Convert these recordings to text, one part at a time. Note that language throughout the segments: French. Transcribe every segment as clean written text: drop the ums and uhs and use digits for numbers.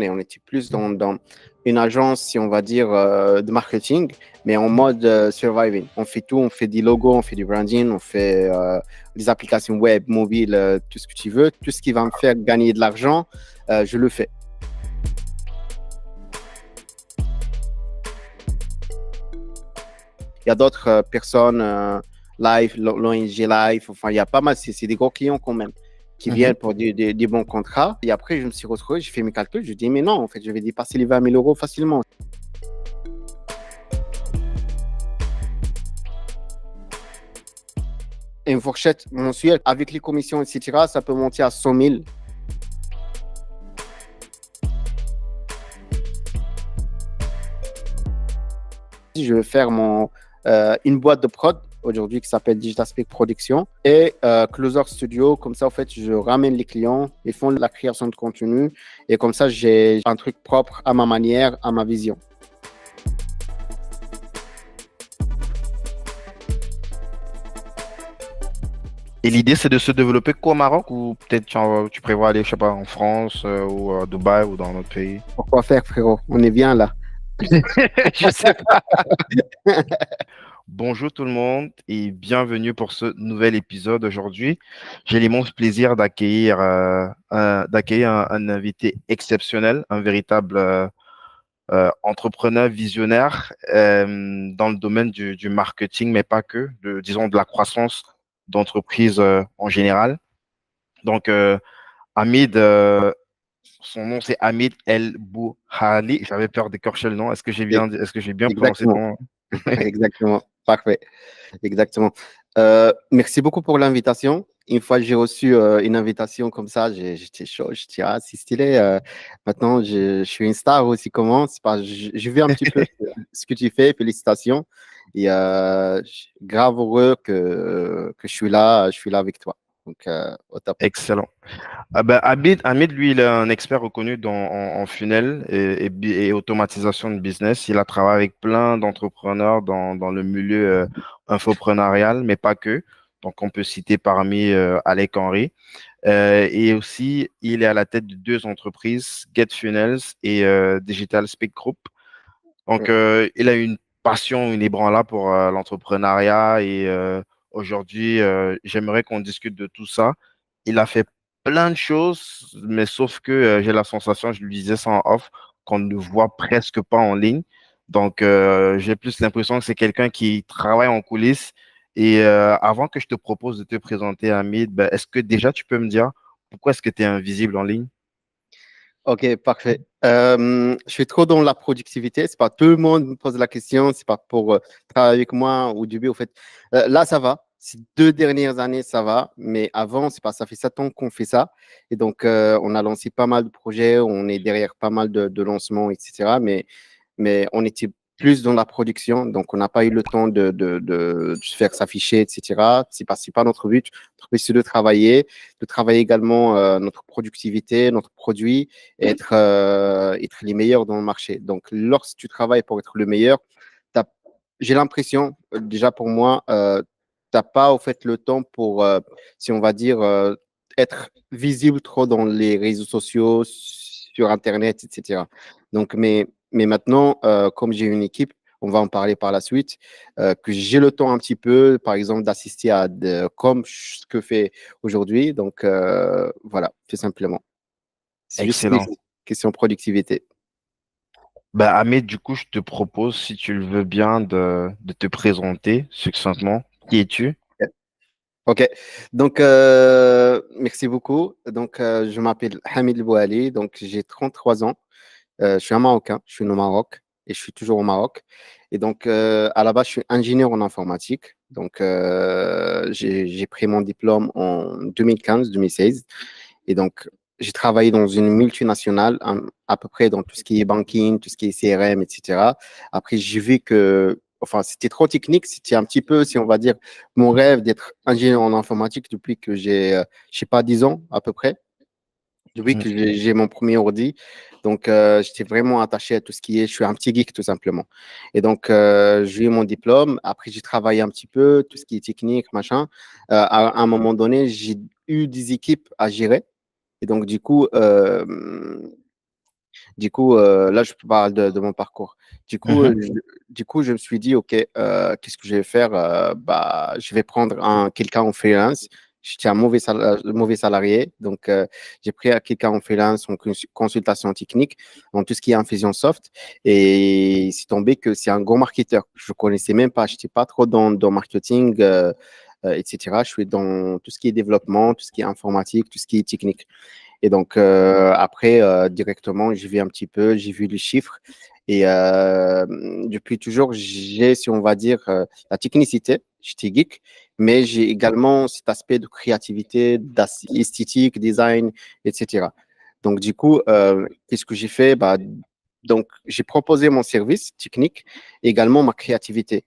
et on était plus dans une agence, si on va dire, de marketing, mais en mode surviving. On fait tout, on fait des logos, on fait du branding, on fait des applications web, mobiles, tout ce que tu veux. Tout ce qui va me faire gagner de l'argent, je le fais. Il y a d'autres personnes, Live, l'ONG Live, enfin, il y a pas mal, c'est des gros clients quand même, qui viennent pour des bons contrats. Et après, je me suis retrouvé, j'ai fait mes calculs, je dis, mais non, en fait, je vais dépasser les 20 000 euros facilement. Et une fourchette mensuelle, avec les commissions, etc., ça peut monter à 100 000. Je vais faire une boîte de prod aujourd'hui qui s'appelle Digital Speak Production et Closer Studio. Comme ça, en fait, je ramène les clients, ils font la création de contenu et comme ça, j'ai un truc propre à ma manière, à ma vision. Et l'idée, c'est de se développer qu'au Maroc ou peut-être tu prévois aller, je sais pas, en France ou à Dubaï ou dans un autre pays? Pourquoi faire, frérot? On est bien là. Je sais pas. Bonjour tout le monde et bienvenue pour ce nouvel épisode aujourd'hui. J'ai l'immense plaisir d'accueillir un invité exceptionnel, un véritable entrepreneur visionnaire dans le domaine du marketing, mais pas que, disons de la croissance d'entreprise en général. Donc, Hamid, son nom c'est Hamid El Bouhali. J'avais peur d'écorcher le nom. Est-ce que j'ai bien prononcé Exactement, ton nom? exactement, parfait, exactement. Merci beaucoup pour l'invitation. Une fois que j'ai reçu une invitation comme ça, j'étais chaud, je dis, ah, c'est stylé. Maintenant, je suis une star aussi, comment? C'est pas, je vu un petit peu ce que tu fais, félicitations. Et grave heureux que je suis là avec toi. Donc, au top. Excellent. Ah ben, Hamid, lui, il est un expert reconnu en funnel et automatisation de business. Il a travaillé avec plein d'entrepreneurs dans le milieu infopreneurial, mais pas que. Donc, on peut citer parmi Alec Henry. Et aussi, il est à la tête de deux entreprises, Get Funnels et Digital Speak Group. Donc, il a une passion, une ébranla pour l'entrepreneuriat et aujourd'hui, j'aimerais qu'on discute de tout ça. Il a fait plein de choses, mais sauf que j'ai la sensation, je lui disais ça en off, qu'on ne le voit presque pas en ligne. Donc, j'ai plus l'impression que c'est quelqu'un qui travaille en coulisses. Et avant que je te propose de te présenter, Hamid, ben, est-ce que déjà tu peux me dire pourquoi est-ce que tu es invisible en ligne? Ok, parfait. Je suis trop dans la productivité. C'est pas tout le monde me pose la question. C'est pas pour travailler avec moi au début. Au fait, là, ça va. Ces 2 dernières années, ça va. Mais avant, c'est pas. Ça fait 7 ans qu'on fait ça. Et donc, on a lancé pas mal de projets. On est derrière pas mal de lancements, etc. Mais on était plus dans la production, donc on n'a pas eu le temps de se faire s'afficher, etc. C'est pas notre but. Notre but, c'est de travailler également notre productivité, notre produit, et être les meilleurs dans le marché. Donc, lorsque tu travailles pour être le meilleur, j'ai l'impression, déjà pour moi, tu n'as pas au fait le temps pour, si on va dire, être visible trop dans les réseaux sociaux, sur Internet, etc. Donc, mais maintenant, comme j'ai une équipe, on va en parler par la suite, que j'ai le temps un petit peu, par exemple, d'assister comme ce que fait aujourd'hui. Donc, voilà, tout simplement. C'est juste une Excellent. question de productivité. Ben, Ahmed, du coup, je te propose, si tu le veux bien, de te présenter succinctement. Qui es-tu? Ok, donc merci beaucoup. Donc, je m'appelle Hamid Bouali, donc j'ai 33 ans. Je suis un Marocain, je suis né au Maroc et je suis toujours au Maroc. Et donc, à la base, je suis ingénieur en informatique. Donc, j'ai pris mon diplôme en 2015-2016. Et donc, j'ai travaillé dans une multinationale, à peu près dans tout ce qui est banking, tout ce qui est CRM, etc. Après, j'ai vu que, enfin, c'était trop technique. C'était un petit peu, si on va dire, mon rêve d'être ingénieur en informatique depuis que j'ai, je sais pas, 10 ans à peu près. Depuis Mhm. que j'ai mon premier ordi, donc j'étais vraiment attaché à tout ce qui est, je suis un petit geek tout simplement. Et donc j'ai eu mon diplôme, après j'ai travaillé un petit peu, tout ce qui est technique, machin. À un moment donné, j'ai eu des équipes à gérer. Et donc du coup, Du coup, là, je parle de mon parcours. Du coup, Mhm. je me suis dit, OK, qu'est-ce que je vais faire? Bah, je vais prendre quelqu'un en freelance. J'étais un mauvais salarié. Donc, j'ai pris quelqu'un en freelance en consultation technique, en tout ce qui est infusion soft. Et c'est tombé que c'est un gros marketeur. Je ne connaissais même pas. Je n'étais pas trop dans marketing, etc. Je suis dans tout ce qui est développement, tout ce qui est informatique, tout ce qui est technique. Et donc, après, directement, j'ai vu un petit peu, j'ai vu les chiffres. Et depuis toujours, j'ai, si on va dire, la technicité. J'étais geek, mais j'ai également cet aspect de créativité, d'esthétique, design, etc. Donc, du coup, qu'est-ce que j'ai fait? Bah, donc, j'ai proposé mon service technique, également ma créativité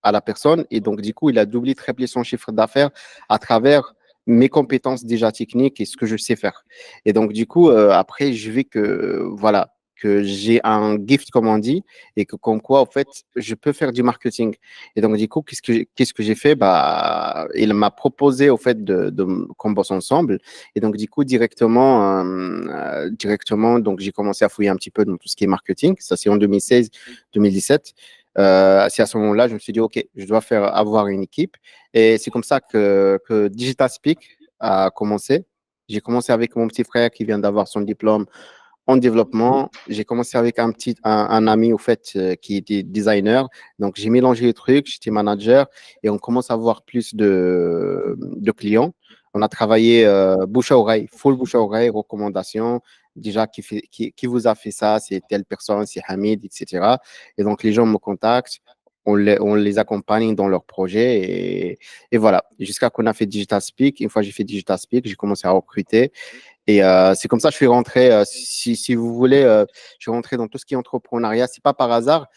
à la personne. Et donc, du coup, il a doublé, triplé son chiffre d'affaires à travers mes compétences déjà techniques et ce que je sais faire. Et donc, du coup, après, je vais que, voilà, que j'ai un gift, comme on dit, et que, comme quoi, en fait, je peux faire du marketing. Et donc, du coup, qu'est-ce que j'ai fait? Bah, il m'a proposé, au fait, qu'on bosse ensemble. Et donc, du coup, directement, donc, j'ai commencé à fouiller un petit peu dans tout ce qui est marketing. Ça, c'est en 2016, 2017. C'est à ce moment-là, je me suis dit, OK, je dois avoir une équipe. Et c'est comme ça que Digital Speak a commencé. J'ai commencé avec mon petit frère qui vient d'avoir son diplôme en développement. J'ai commencé avec un ami, au fait, qui était designer. Donc, j'ai mélangé les trucs, j'étais manager et on commence à avoir plus de clients. On a travaillé bouche à oreille, full bouche à oreille, recommandations. Déjà, qui vous a fait ça? C'est telle personne, c'est Hamid, etc. Et donc, les gens me contactent. On les accompagne dans leurs projets et voilà. Jusqu'à qu'on a fait Digital Speak. Une fois que j'ai fait Digital Speak, j'ai commencé à recruter. Et c'est comme ça que je suis rentré, si vous voulez, je suis rentré dans tout ce qui est entrepreneuriat. C'est pas par hasard,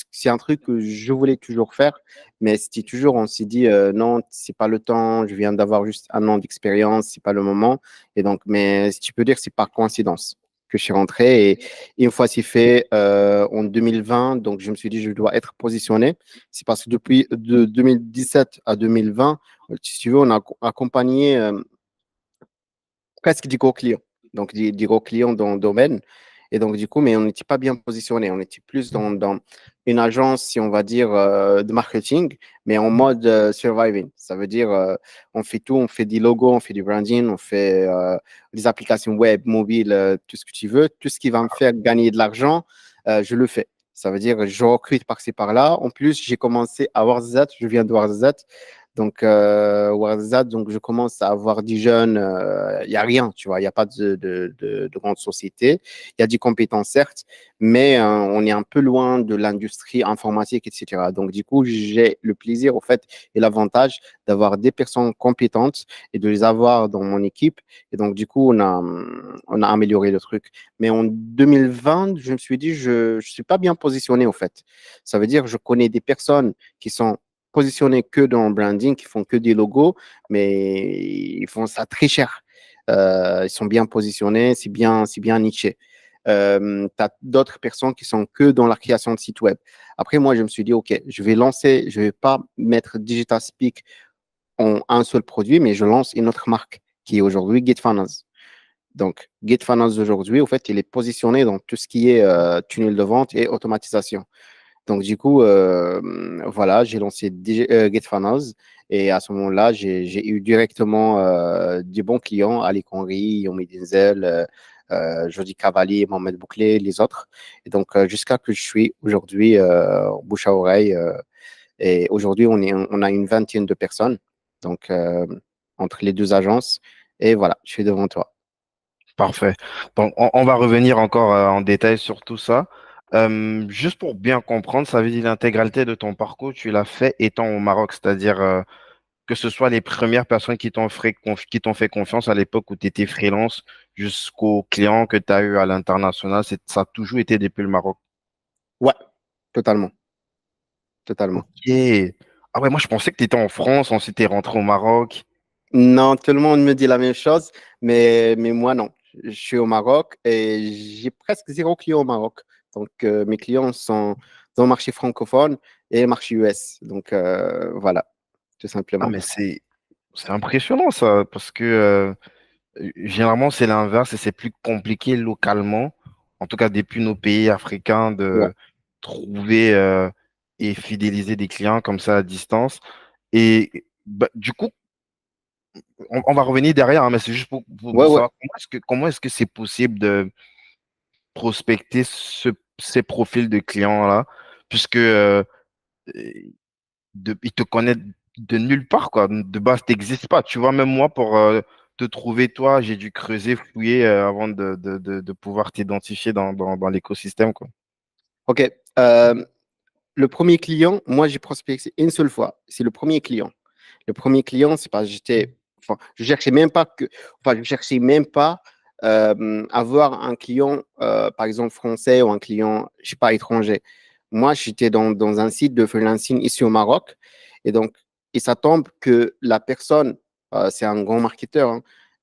c'est un truc que je voulais toujours faire, mais c'était toujours, on s'est dit, non, c'est pas le temps, je viens d'avoir juste un an d'expérience, c'est pas le moment. Et donc, mais si tu peux dire, c'est par coïncidence que je suis rentré. Et une fois c'est fait, en 2020, donc je me suis dit, je dois être positionné. C'est parce que depuis de 2017 à 2020, si tu veux, on a accompagné presque des gros clients. Donc, des gros clients dans le domaine. Et donc, du coup, mais on n'était pas bien positionné. On était plus dans une agence, si on va dire, de marketing, mais en mode surviving. Ça veut dire, on fait tout, on fait des logos, on fait du branding, on fait des applications web, mobiles, tout ce que tu veux. Tout ce qui va me faire gagner de l'argent, je le fais. Ça veut dire, je recrute par-ci, par-là. En plus, j'ai commencé à Warzat, je viens de Warzat. Donc, Warzat, donc je commence à avoir des jeunes, il n'y a rien, tu vois, il n'y a pas de grande société. Il y a des compétences, certes, mais on est un peu loin de l'industrie informatique, etc. Donc, du coup, j'ai le plaisir, au fait, et l'avantage d'avoir des personnes compétentes et de les avoir dans mon équipe. Et donc, du coup, on a amélioré le truc. Mais en 2020, je me suis dit, je ne suis pas bien positionné, au fait. Ça veut dire, je connais des personnes qui sont positionnés que dans le branding, qui font que des logos, mais ils font ça très cher. Ils sont bien positionnés, c'est bien niché. Tu as d'autres personnes qui sont que dans la création de sites web. Après, moi, je me suis dit, OK, je vais lancer, je vais pas mettre Digital Speak en un seul produit, mais je lance une autre marque qui est aujourd'hui GetFinance. Donc, GetFinance aujourd'hui, au fait, il est positionné dans tout ce qui est tunnel de vente et automatisation. Donc, du coup, voilà, j'ai lancé GetFinance et à ce moment-là, j'ai eu directement des bons clients, Ali Conry, Yomi Denzel, Jody Cavalli, Mohamed Bouclé, les autres. Et donc, jusqu'à que je suis aujourd'hui bouche à oreille. Et aujourd'hui, on a une vingtaine de personnes, donc entre les deux agences. Et voilà, je suis devant toi. Parfait. Donc, on va revenir encore en détail sur tout ça. Juste pour bien comprendre, ça veut dire l'intégralité de ton parcours, tu l'as fait étant au Maroc, c'est-à-dire que ce soit les premières personnes qui t'ont fait confiance à l'époque où tu étais freelance jusqu'aux clients que tu as eu à l'international, ça a toujours été depuis le Maroc. Ouais, totalement, totalement. Ok. Ah ouais, moi je pensais que tu étais en France, ensuite tu es rentré au Maroc. Non, tout le monde me dit la même chose, mais moi, non. Je suis au Maroc et j'ai presque zéro client au Maroc. Donc, mes clients sont dans le marché francophone et le marché US. Donc, voilà, tout Ah simplement. mais c'est impressionnant ça, parce que généralement c'est l'inverse et c'est plus compliqué localement. en tout cas depuis nos pays africains, Ouais, de trouver et fidéliser des clients comme ça à distance. Et bah, du coup, on va revenir derrière, hein, mais c'est juste ouais, pour ouais. savoir comment est-ce que c'est possible de prospecter ces profils de clients-là, puisque ils te connaissent de nulle part, quoi. De base, tu n'existes pas. Tu vois, même moi, pour te trouver, toi, j'ai dû creuser, fouiller avant de pouvoir t'identifier dans l'écosystème, quoi. OK. Le premier client, moi, j'ai prospecté une seule fois. C'est le premier client. Le premier client, c'est parce que enfin, je cherchais même pas je cherchais même pas avoir un client, par exemple français ou un client, je sais pas, étranger. Moi, j'étais dans un site de freelancing ici au Maroc, et donc, il ça tombe que la personne, c'est un grand marketeur,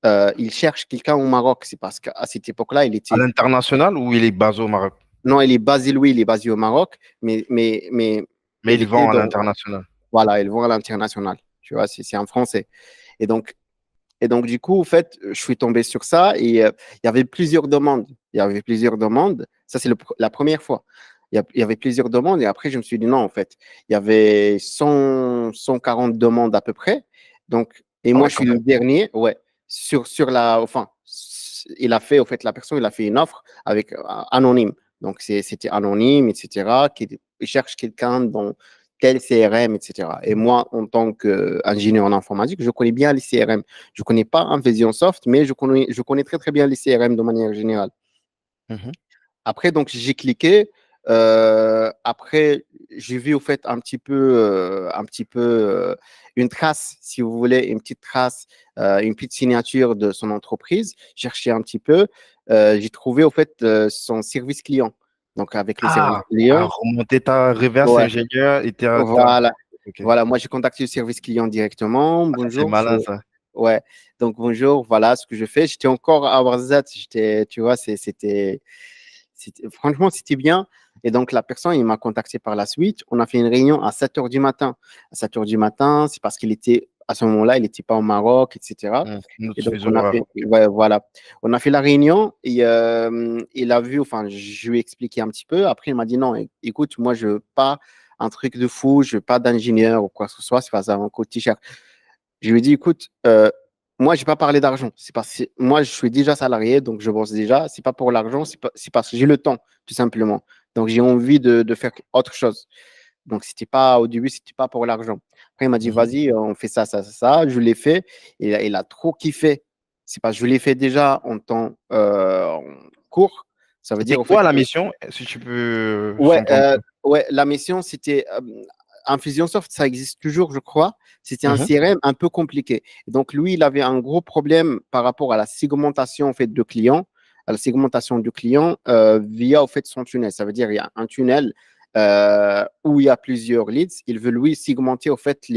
hein, il cherche quelqu'un au Maroc. C'est parce qu'à cette époque-là, il À était, l'international ou il est basé au Maroc? non, il est basé, lui, il est basé au Maroc, mais Mais il il était vend à dans, l'international. voilà, ils vont à l'international. Tu vois, c'est un Français. Et donc, du coup, en fait, je suis tombé sur ça et il y avait plusieurs demandes. Il y avait plusieurs demandes. Ça, c'est la première fois. Il y avait plusieurs demandes et après, je me suis dit non, en fait. Il y avait 140 demandes à peu près. Donc, et Ah moi, ouais, je quand suis le même. dernier. Ouais. Enfin, il a fait, en fait, la personne, il a fait une offre avec anonyme. Donc, c'était anonyme, etc. Il cherche quelqu'un dans tel CRM, etc. Et moi, en tant qu'ingénieur en informatique, je connais bien les CRM. Je ne connais pas Infusionsoft, mais je connais très, très bien les CRM de manière générale. Mhm. Après, donc, j'ai cliqué. Après, j'ai vu au fait un petit peu une trace, si vous voulez, une petite trace, une petite signature de son entreprise. J'ai cherché un petit peu. J'ai trouvé au fait son service client. Donc, avec le service client, Remonter ta reverse ouais, ingénieur et voilà. Ok. Voilà, moi j'ai contacté le service client directement. Ah, ça, c'est Bonjour, malin, ça. ouais. Donc bonjour, voilà ce que je fais. J'étais encore à Warzat, tu vois, franchement, c'était bien. Et donc la personne, il m'a contacté par la suite. On a fait une réunion à 7 heures du matin. À 7 heures du matin, c'est parce qu'il était, à ce moment-là, il n'était pas au Maroc, etc. Et Notre donc fuseau on a horaire, fait, ok. ouais, voilà. On a fait la réunion et il a vu, enfin, je lui ai expliqué un petit peu. Après, il m'a dit non, écoute, moi, je veux pas un truc de fou, je veux pas d'ingénieur ou quoi que ce soit, c'est pas ça, un coût cher. Je lui ai dit, écoute, moi, je n'ai pas parlé d'argent. C'est parce que moi, je suis déjà salarié, donc je bosse déjà. C'est pas pour l'argent, c'est parce que j'ai le temps, tout simplement. Donc, j'ai envie de faire autre chose. Donc, au début, c'était pas pour l'argent. Après, il m'a dit, Mhm. vas-y, on fait ça, ça, ça, ça. Je l'ai fait. Il a trop kiffé. C'est parce que je l'ai fait déjà en temps court. Ça veut C'était dire, au quoi fait, la mission, si tu peux ouais, s'entendre? ouais, la mission, c'était Infusionsoft, ça existe toujours, je crois. C'était un Mhm. CRM un peu compliqué. Et donc, lui, il avait un gros problème par rapport à la segmentation en fait, de clients, à la segmentation du client via au fait, son tunnel. Ça veut dire il y a un tunnel où il y a plusieurs leads. Il veut, lui, segmenter, au fait,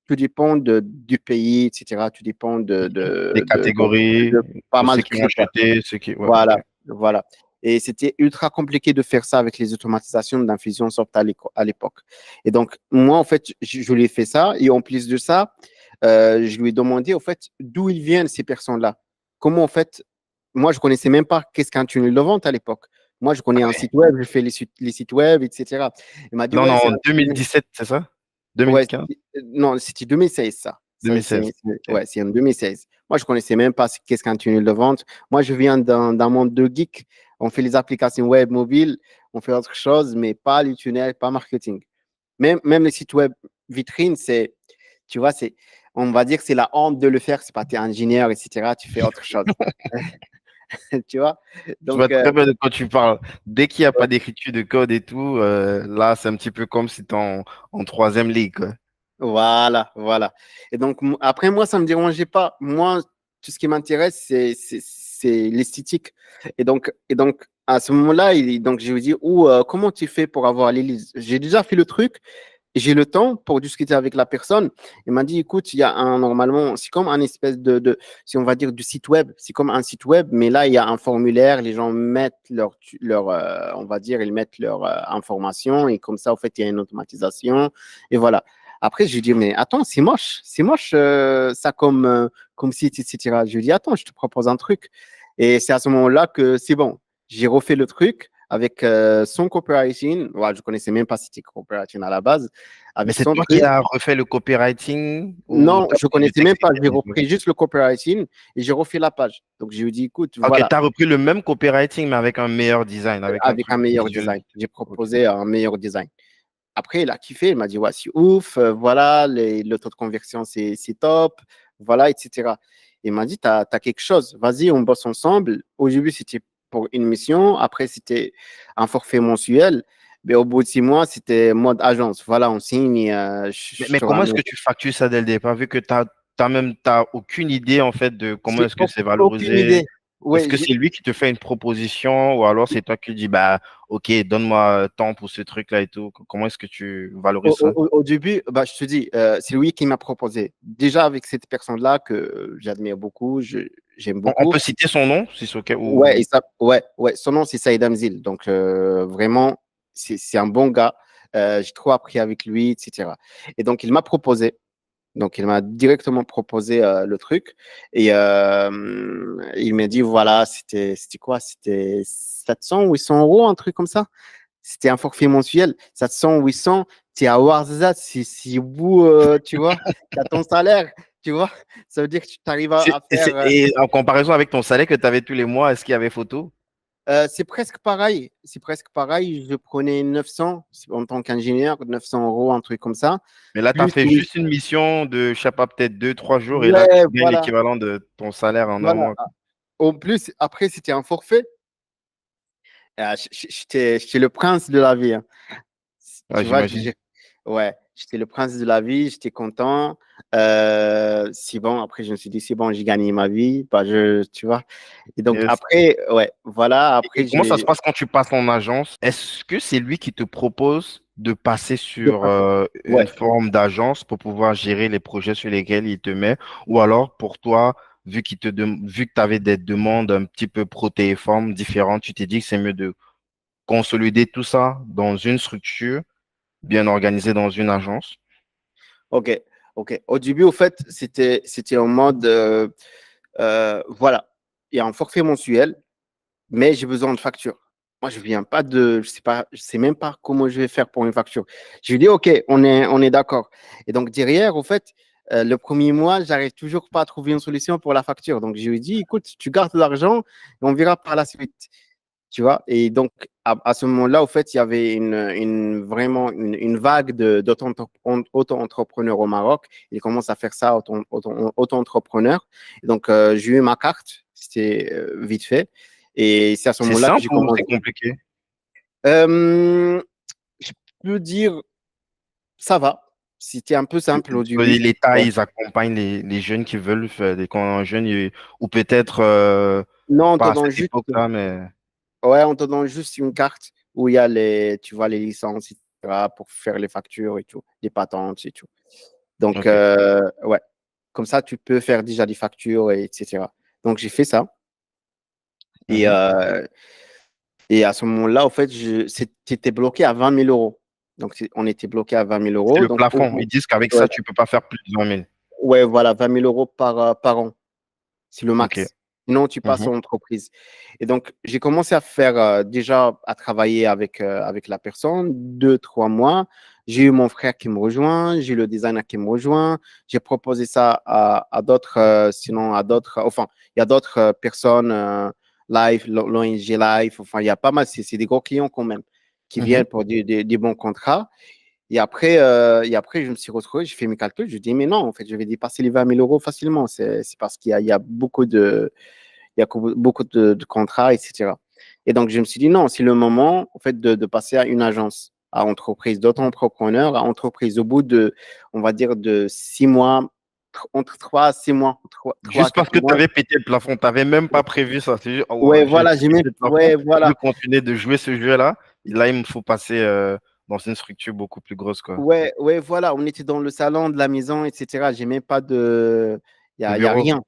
tout dépend du pays, etc. Tout dépend Des catégories, de pas de mal ceux de qui ont critères. acheté, ceux qui. Ouais, ok. Voilà, voilà. Et c'était ultra compliqué de faire ça avec les automatisations d'Infusionsoft à l'époque. Et donc, moi, en fait, je lui ai fait ça. Et en plus de ça, je lui ai demandé, en fait, d'où ils viennent, ces personnes-là. Comment, en fait, moi, je ne connaissais même pas qu'est-ce qu'un tunnel de vente à l'époque. Moi, je connais un site web, je fais les sites web, etc. Il m'a dit, Non, ouais, non, c'est en un tunnel. 2017, c'est ça? Ouais, 2015? non, c'était 2016, ça. Ok. Ouais, c'est en 2016. Moi, je ne connaissais même pas qu'est-ce qu'un tunnel de vente. Moi, je viens d'un monde de geek. On fait les applications web mobiles, on fait autre chose, mais pas les tunnels, pas marketing. Même les sites web vitrines, tu vois, on va dire que c'est la honte de le faire. C'est pas t'es ingénieur, etc. Tu fais autre chose. Tu vois? Je vois Donc, très bien de quoi tu parles. Dès qu'il n'y a pas d'écriture de code et tout, là, c'est un petit peu comme si tu en troisième ligue, quoi. voilà, voilà. Et donc, après, moi, ça ne me dérangeait pas. Moi, tout ce qui m'intéresse, c'est l'esthétique. Et donc, à ce moment-là, donc, je lui dis, comment tu fais pour avoir les leads? J'ai déjà fait le truc, j'ai le temps pour discuter avec la personne. Il m'a dit, écoute, il y a normalement, c'est comme un espèce si on va dire, du site web. C'est comme un site web, mais là, il y a un formulaire. Les gens mettent on va dire, ils mettent leur information et comme ça, en fait, il y a une automatisation. Et voilà. Après, je lui dis, mais attends, c'est moche ça comme site, etc. Je lui dis, attends, je te propose un truc. Et c'est à ce moment-là que c'est bon. J'ai refait le truc avec son copywriting. Ouais, je connaissais même pas c'était copywriting à la base. Mais Avec c'est son toi qui truc. as refait le copywriting ou Non, tu as je pris du connaissais même texte pas. écrit J'ai à l'époque? repris juste le copywriting et j'ai refait la page. Donc, je lui ai dit, écoute, Ok, voilà, tu as repris le même copywriting, mais avec un meilleur design, avec un avec un truc meilleur visuel. design. J'ai Ok. proposé un meilleur design. Après, il a kiffé. Il m'a dit, ouais, c'est ouf. Voilà, le taux de conversion, c'est top. Voilà, etc. Il m'a dit, tu as quelque chose. Vas-y, on bosse ensemble. Au début, c'était pour une mission. Après, c'était un forfait mensuel. Mais au bout de 6 mois, c'était mode agence. Voilà, on signe. Je Mais te comment est-ce ramène. que tu factures ça dès le départ, vu que t'as aucune idée en fait de comment J'ai est-ce que c'est aucune valorisé? idée. Est-ce Ouais, que c'est lui qui te fait une proposition ou alors c'est toi qui dis bah ok, donne-moi tant pour ce truc-là et tout. Comment est-ce que tu valorises ça? au début, bah, je te dis, c'est lui qui m'a proposé. Déjà avec cette personne-là que j'admire beaucoup, j'aime On beaucoup. peut citer son nom si c'est ok Ouais, ou ouais. Son nom, c'est Saïd Amzil. Donc, vraiment, c'est un bon gars. J'ai trop appris avec lui, etc. Et donc, il m'a proposé. Donc, il m'a directement proposé le truc. Et il m'a dit, voilà, c'était quoi? C'était 700, 800 euros, un truc comme ça. C'était un forfait mensuel, 700, 800, tu es à Warzazat, si vous, tu vois, tu as ton salaire, tu vois, ça veut dire que tu arrives à faire. et en comparaison avec ton salaire que tu avais tous les mois, est-ce qu'il y avait photo? C'est presque pareil, c'est presque pareil. Je prenais 900 en tant qu'ingénieur, 900 euros, un truc comme ça. Mais là, tu as Plus, fait oui, juste une mission de, je sais pas, peut-être 2, 3 jours et là, ouais, tu gagnes voilà, l'équivalent de ton salaire en un voilà. mois. En plus, après, c'était un forfait. J'étais le prince de la vie, hein. Ouais, Tu vois, j'imagine. ouais, j'étais le prince de la vie, j'étais content. C'est bon, après, je me suis dit, c'est bon, j'ai gagné ma vie. Bah, tu vois. Et donc, Yes. après, ouais, voilà, Et après, comment ça se passe quand tu passes en agence? Est-ce que c'est lui qui te propose de passer de sur passer. une Ouais, forme d'agence pour pouvoir gérer les projets sur lesquels il te met? Ou alors, pour toi, vu que tu avais des demandes un petit peu protéiformes différentes, tu t'es dit que c'est mieux de consolider tout ça dans une structure bien organisée dans une agence? ok, ok. Au début, au fait, c'était en mode, voilà, il y a un forfait mensuel, mais j'ai besoin de facture. Moi, je viens pas de, je sais même pas comment je vais faire pour une facture. Je lui dis, OK, on est d'accord. Et donc, derrière, au fait, le premier mois, j'arrive toujours pas à trouver une solution pour la facture. Donc, je lui dis, écoute, tu gardes l'argent et on verra par la suite. Tu vois? Et donc, à ce moment-là, au fait, il y avait vraiment une vague d'auto-entrepreneurs au Maroc. Ils commencent à faire ça, auto-entrepreneurs. Et donc, j'ai eu ma carte, c'était vite fait. Et c'est à ce C'est moment-là que simple j'ai ou commencé. c'est compliqué? Euh, je peux dire, ça va. C'était un peu simple au début. L'État, Ouais. ils accompagnent les jeunes qui veulent faire des quand un jeune, ou peut-être Non, on te pas à donne cette juste, époque-là, mais ouais, on te donne juste une carte où il y a tu vois, les licences, etc., pour faire les factures et tout, les patentes et tout. Donc, ok. ouais, comme ça, tu peux faire déjà des factures, etc. Donc, j'ai fait ça. Et, Mhm. euh, et à ce moment-là, en fait, c'était bloqué à 20 000 euros. Donc, on était bloqué à 20 000 C'est euros. le Donc, plafond. Ils disent qu'avec ouais, ça, tu peux pas faire plus de 20 000. ouais, voilà, 20 000 euros par an. C'est le Ok. max. Sinon, tu passes Mhm. en entreprise. Et donc, j'ai commencé à faire déjà à travailler avec la personne 2, 3 mois. J'ai eu mon frère qui me rejoint, j'ai eu le designer qui me rejoint. J'ai proposé ça à d'autres, sinon à d'autres, enfin, il y a d'autres personnes, Live, l'ONG Live, enfin, il y a pas mal, c'est des gros clients quand même qui Mhm. viennent pour des bons contrats. Et après, je me suis retrouvé, j'ai fait mes calculs, je dis, mais non, en fait, je vais dépasser les 20 000 euros facilement. C'est parce il y a beaucoup de contrats, etc. Et donc, je me suis dit, non, c'est le moment, en fait, de passer à une agence, à entreprise, d'auto-entrepreneur, à entreprise. Au bout de, on va dire, de 6 mois, entre 3 à 6 mois, 3 à Juste 4 parce que tu mois. avais pété le plafond, tu n'avais même pas prévu ça. C'est juste, oh, Ouais, j'ai voilà, pété le plafond, ouais, je veux voilà. continuer de jouer ce jeu-là. Et là, il me faut passer dans une structure beaucoup plus grosse, quoi. Ouais, ouais, voilà, on était dans le salon de la maison, etc. J'ai même pas de. Le Il y a bureau. rien.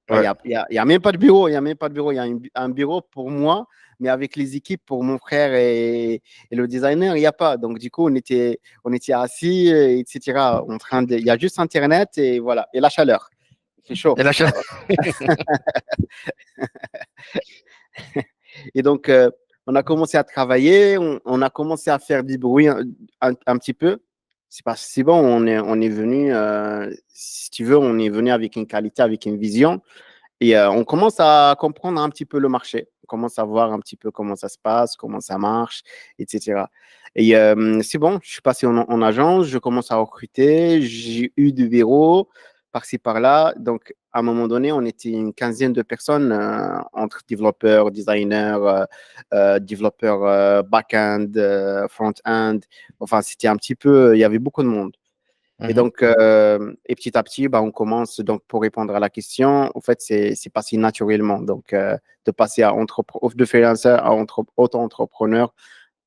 Ouais, Ouais. il y a même pas de bureau. Il y a même pas de bureau. Il y a un bureau pour moi, mais avec les équipes pour mon frère et le designer, il n'y a pas. Donc, du coup, on était assis, etc. Il y a juste Internet et voilà. Et la chaleur. C'est chaud. Et la chaîne. Et donc, on a commencé à travailler, on a commencé à faire du bruit un petit peu. C'est pas si bon, on est venu, si tu veux, on est venu avec une qualité, avec une vision. Et on commence à comprendre un petit peu le marché. On commence à voir un petit peu comment ça se passe, comment ça marche, etc. Et c'est bon, je suis passé en agence, je commence à recruter, j'ai eu du bureau par-ci par-là. Donc, à un moment donné, on était une quinzaine de personnes entre développeurs, designers, développeurs back-end, front-end. Enfin, c'était un petit peu, il y avait beaucoup de monde. Et Mhm. donc, et petit à petit, bah, on commence, donc, pour répondre à la question, en fait, c'est passé naturellement. Donc, de passer de freelancer à auto-entrepreneur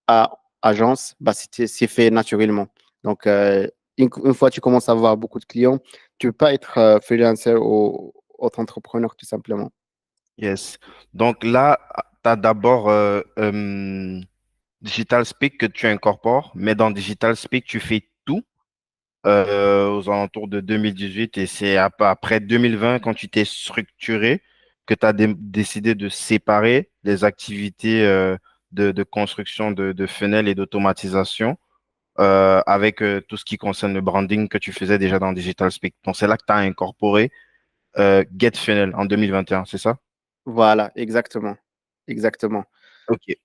à agence, bah, c'est fait naturellement. Donc, une fois que tu commences à avoir beaucoup de clients, tu ne peux pas être freelancer ou auto-entrepreneur, tout simplement. Yes. Donc là, tu as d'abord Digital Speak que tu incorpores, mais dans Digital Speak, tu fais tout aux alentours de 2018 et c'est après 2020, quand tu t'es structuré, que tu as décidé de séparer les activités de construction de funnels et d'automatisation avec tout ce qui concerne le branding que tu faisais déjà dans Digital Speak. Donc c'est là que tu as incorporé GetFunnel en 2021, c'est ça? Voilà, exactement. Exactement. Ok.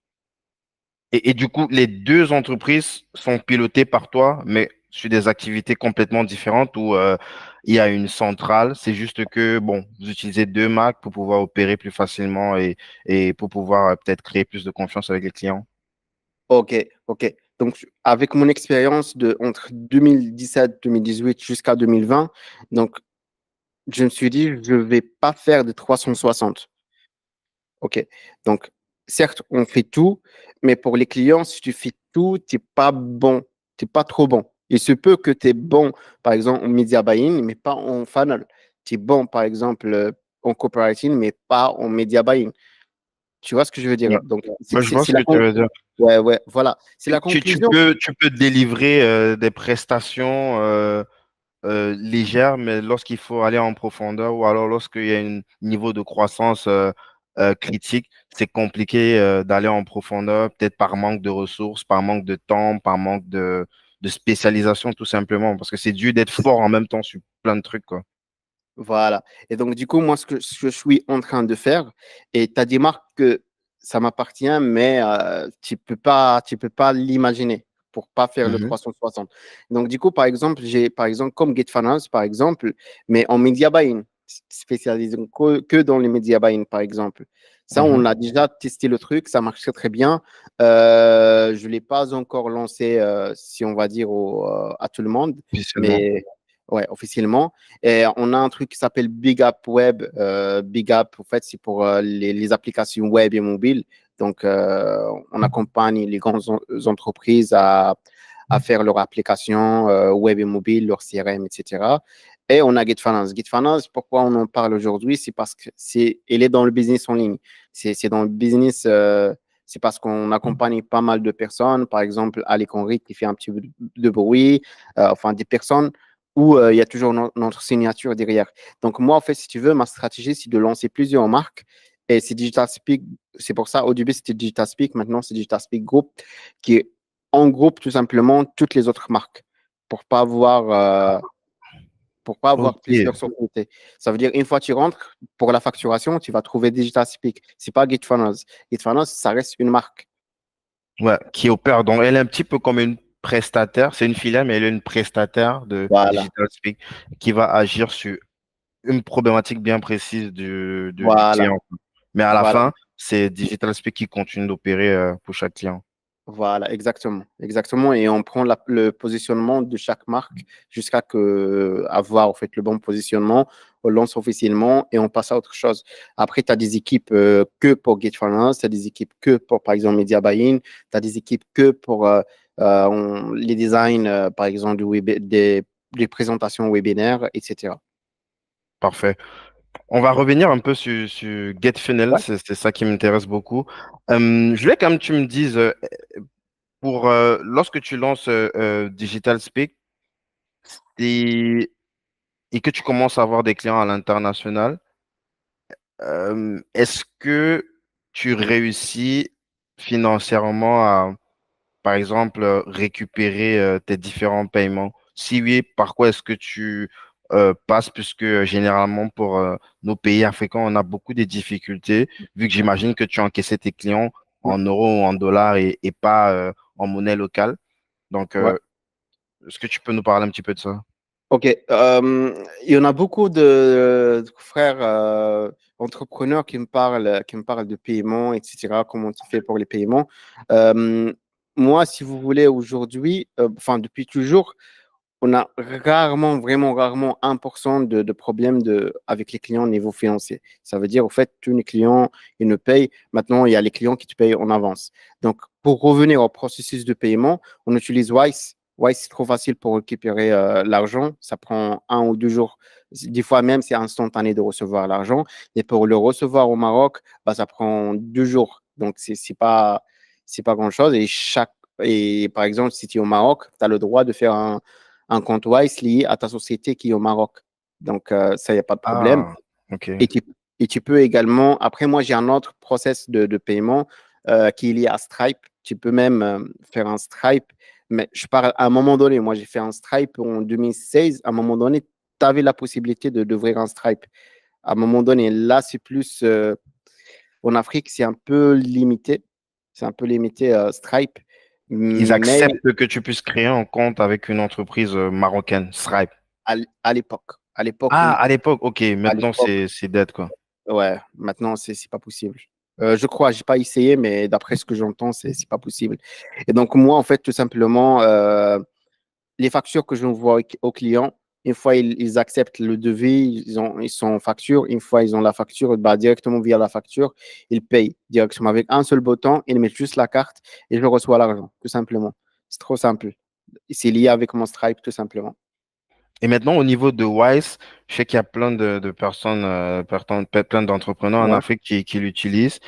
Et du coup, les deux entreprises sont pilotées par toi, mais sur des activités complètement différentes où il y a une centrale. C'est juste que, bon, vous utilisez deux Mac pour pouvoir opérer plus facilement et pour pouvoir peut-être créer plus de confiance avec les clients. OK, OK. Donc, avec mon expérience entre 2017, 2018 jusqu'à 2020, donc, je me suis dit, je ne vais pas faire de 360. OK. Donc, certes, on fait tout, mais pour les clients, si tu fais tout, tu n'es pas bon. Tu n'es pas trop bon. Il se peut que tu es bon, par exemple, en media buying, mais pas en funnel. Tu es bon, par exemple, en copywriting, mais pas en media buying. Tu vois ce que je veux dire? Ouais. Donc, Moi, je vois ce que tu veux dire. ouais, ouais, voilà. C'est la conclusion. Tu peux délivrer des prestations légère, mais lorsqu'il faut aller en profondeur ou alors lorsqu'il y a un niveau de croissance critique, c'est compliqué d'aller en profondeur, peut-être par manque de ressources, par manque de temps, par manque de spécialisation tout simplement, parce que c'est dur d'être fort en même temps sur plein de trucs, quoi. Voilà. Et donc, du coup, moi, ce que je suis en train de faire, et tu as des marques que ça m'appartient, mais tu peux pas l'imaginer pour pas faire le Mhm. 360. Donc, du coup, par exemple, j'ai, par exemple, comme GetFinance, par exemple, mais en media buying, spécialisé que dans les media buying, par exemple. Ça, on Mhm. a déjà testé le truc, ça marche très, très bien. Je ne l'ai pas encore lancé, si on va dire, à tout le monde, Officiellement. mais ouais, officiellement. Et on a un truc qui s'appelle Big App Web. Big App, en fait, c'est pour les applications web et mobiles. Donc, on accompagne les grandes entreprises à faire leur application web et mobile, leur CRM, etc. Et on a GetFinance. GetFinance, pourquoi on en parle aujourd'hui? C'est parce que elle est dans le business en ligne. C'est dans le business, c'est parce qu'on accompagne pas mal de personnes. Par exemple, Alec Henry qui fait un petit peu de bruit, enfin des personnes où il y a toujours notre signature derrière. Donc, moi, en fait, si tu veux, ma stratégie, c'est de lancer plusieurs marques. Et c'est Digital Speak. C'est pour ça, au début, c'était Digital Speak. Maintenant, c'est Digital Speak Group qui en groupe tout simplement toutes les autres marques pour pas avoir, pour pas avoir plusieurs Ok. sociétés. Ça veut dire, une fois que tu rentres, pour la facturation, tu vas trouver Digital Speak. C'est pas GetFunnels. GetFunnels, ça reste une marque. Ouais, qui opère. Donc, elle est un petit peu comme une prestataire. C'est une filiale, mais elle est une prestataire de Voilà. Digital Speak qui va agir sur une problématique bien précise du Voilà. client. Mais à la Voilà. fin, c'est Digital Speak qui continue d'opérer pour chaque client. Voilà, exactement, exactement. Et on prend le positionnement de chaque marque jusqu'à avoir en fait le bon positionnement. On lance officiellement et on passe à autre chose. Après, tu as des équipes que pour Get Finance, tu as des équipes que pour, par exemple, Media Buying, tu as des équipes que pour les designs, par exemple, des présentations webinaires, etc. Parfait. On va revenir un peu sur GetFunnels, Ouais. c'est ça qui m'intéresse beaucoup. Je voulais quand même que tu me dises, lorsque tu lances Digital Speak et, et que tu commences à avoir des clients à l'international, est-ce que tu réussis financièrement à, par exemple, récupérer tes différents paiements? Si oui, par quoi est-ce que tu passes, puisque généralement pour nos pays africains, on a beaucoup de difficultés, vu que j'imagine que tu encaissais tes clients en euros ou en dollars et pas en monnaie locale. Donc, Ouais. est-ce que tu peux nous parler un petit peu de ça? Ok, il y en a beaucoup de frères entrepreneurs qui me parlent de paiement, etc. Comment tu fais pour les paiements. Euh, Moi, si vous voulez, aujourd'hui, enfin depuis toujours, on a rarement, vraiment rarement 1% de problèmes avec les clients au niveau financier. Ça veut dire, au fait, tous les clients, ils nous payent. Maintenant, il y a les clients qui te payent en avance. Donc, pour revenir au processus de paiement, on utilise Wise. Wise, c'est trop facile pour récupérer l'argent. Ça prend 1 ou 2 jours. Des fois même, c'est instantané de recevoir l'argent. Et pour le recevoir au Maroc, bah, ça prend 2 jours. Donc, c'est pas grand-chose. Et par exemple, si tu es au Maroc, tu as le droit de faire un compte Wise lié à ta société qui est au Maroc. Donc, ça, il n'y a pas de problème. Ah, ok. Et tu peux également, après, moi, j'ai un autre process de paiement qui est lié à Stripe. Tu peux même faire un Stripe. Mais je parle à un moment donné, moi, j'ai fait un Stripe en 2016. À un moment donné, tu avais la possibilité d'ouvrir un Stripe. À un moment donné, là, c'est plus en Afrique, c'est un peu limité. C'est un peu limité Stripe. Ils Mais acceptent que tu puisses créer un compte avec une entreprise marocaine, Stripe. à l'époque, Ah, oui. à l'époque, ok. À Maintenant, l'époque, c'est dead, quoi. ouais. Maintenant, c'est pas possible. Je crois, j'ai pas essayé, mais d'après ce que j'entends, c'est pas possible. Et donc, moi, en fait, tout simplement, les factures que j'envoie aux clients, une fois ils acceptent le devis, ils sont en facture. Une fois ils ont la facture, bah, directement via la facture, ils payent directement avec un seul bouton. Ils mettent juste la carte et je reçois l'argent, tout simplement. C'est trop simple. C'est lié avec mon Stripe, tout simplement. Et maintenant, au niveau de Wise, je sais qu'il y a plein de personnes, plein d'entrepreneurs en Ouais. Afrique qui l'utilisent.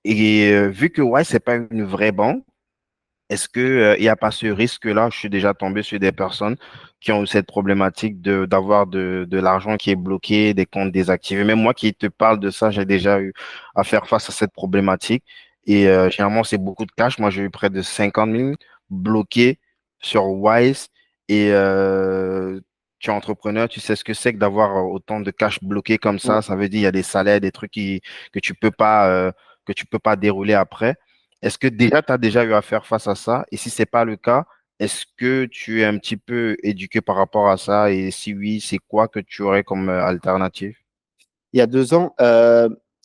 Et vu que Wise, c'est pas une vraie banque, est-ce que, il n'y a pas ce risque-là? Je suis déjà tombé sur des personnes qui ont eu cette problématique d'avoir de l'argent qui est bloqué, des comptes désactivés. Même moi qui te parle de ça, j'ai déjà eu à faire face à cette problématique. Et généralement, c'est beaucoup de cash. Moi, j'ai eu près de 50 000 bloqués sur Wise. Et tu es entrepreneur, tu sais ce que c'est que d'avoir autant de cash bloqué comme ça. Ça veut dire il y a des salaires, des trucs que tu peux pas dérouler après. Est-ce que déjà, tu as déjà eu à faire face à ça? Et si c'est pas le cas, est-ce que tu es un petit peu éduqué par rapport à ça? Et si oui, c'est quoi que tu aurais comme alternative? Il y a 2 ans,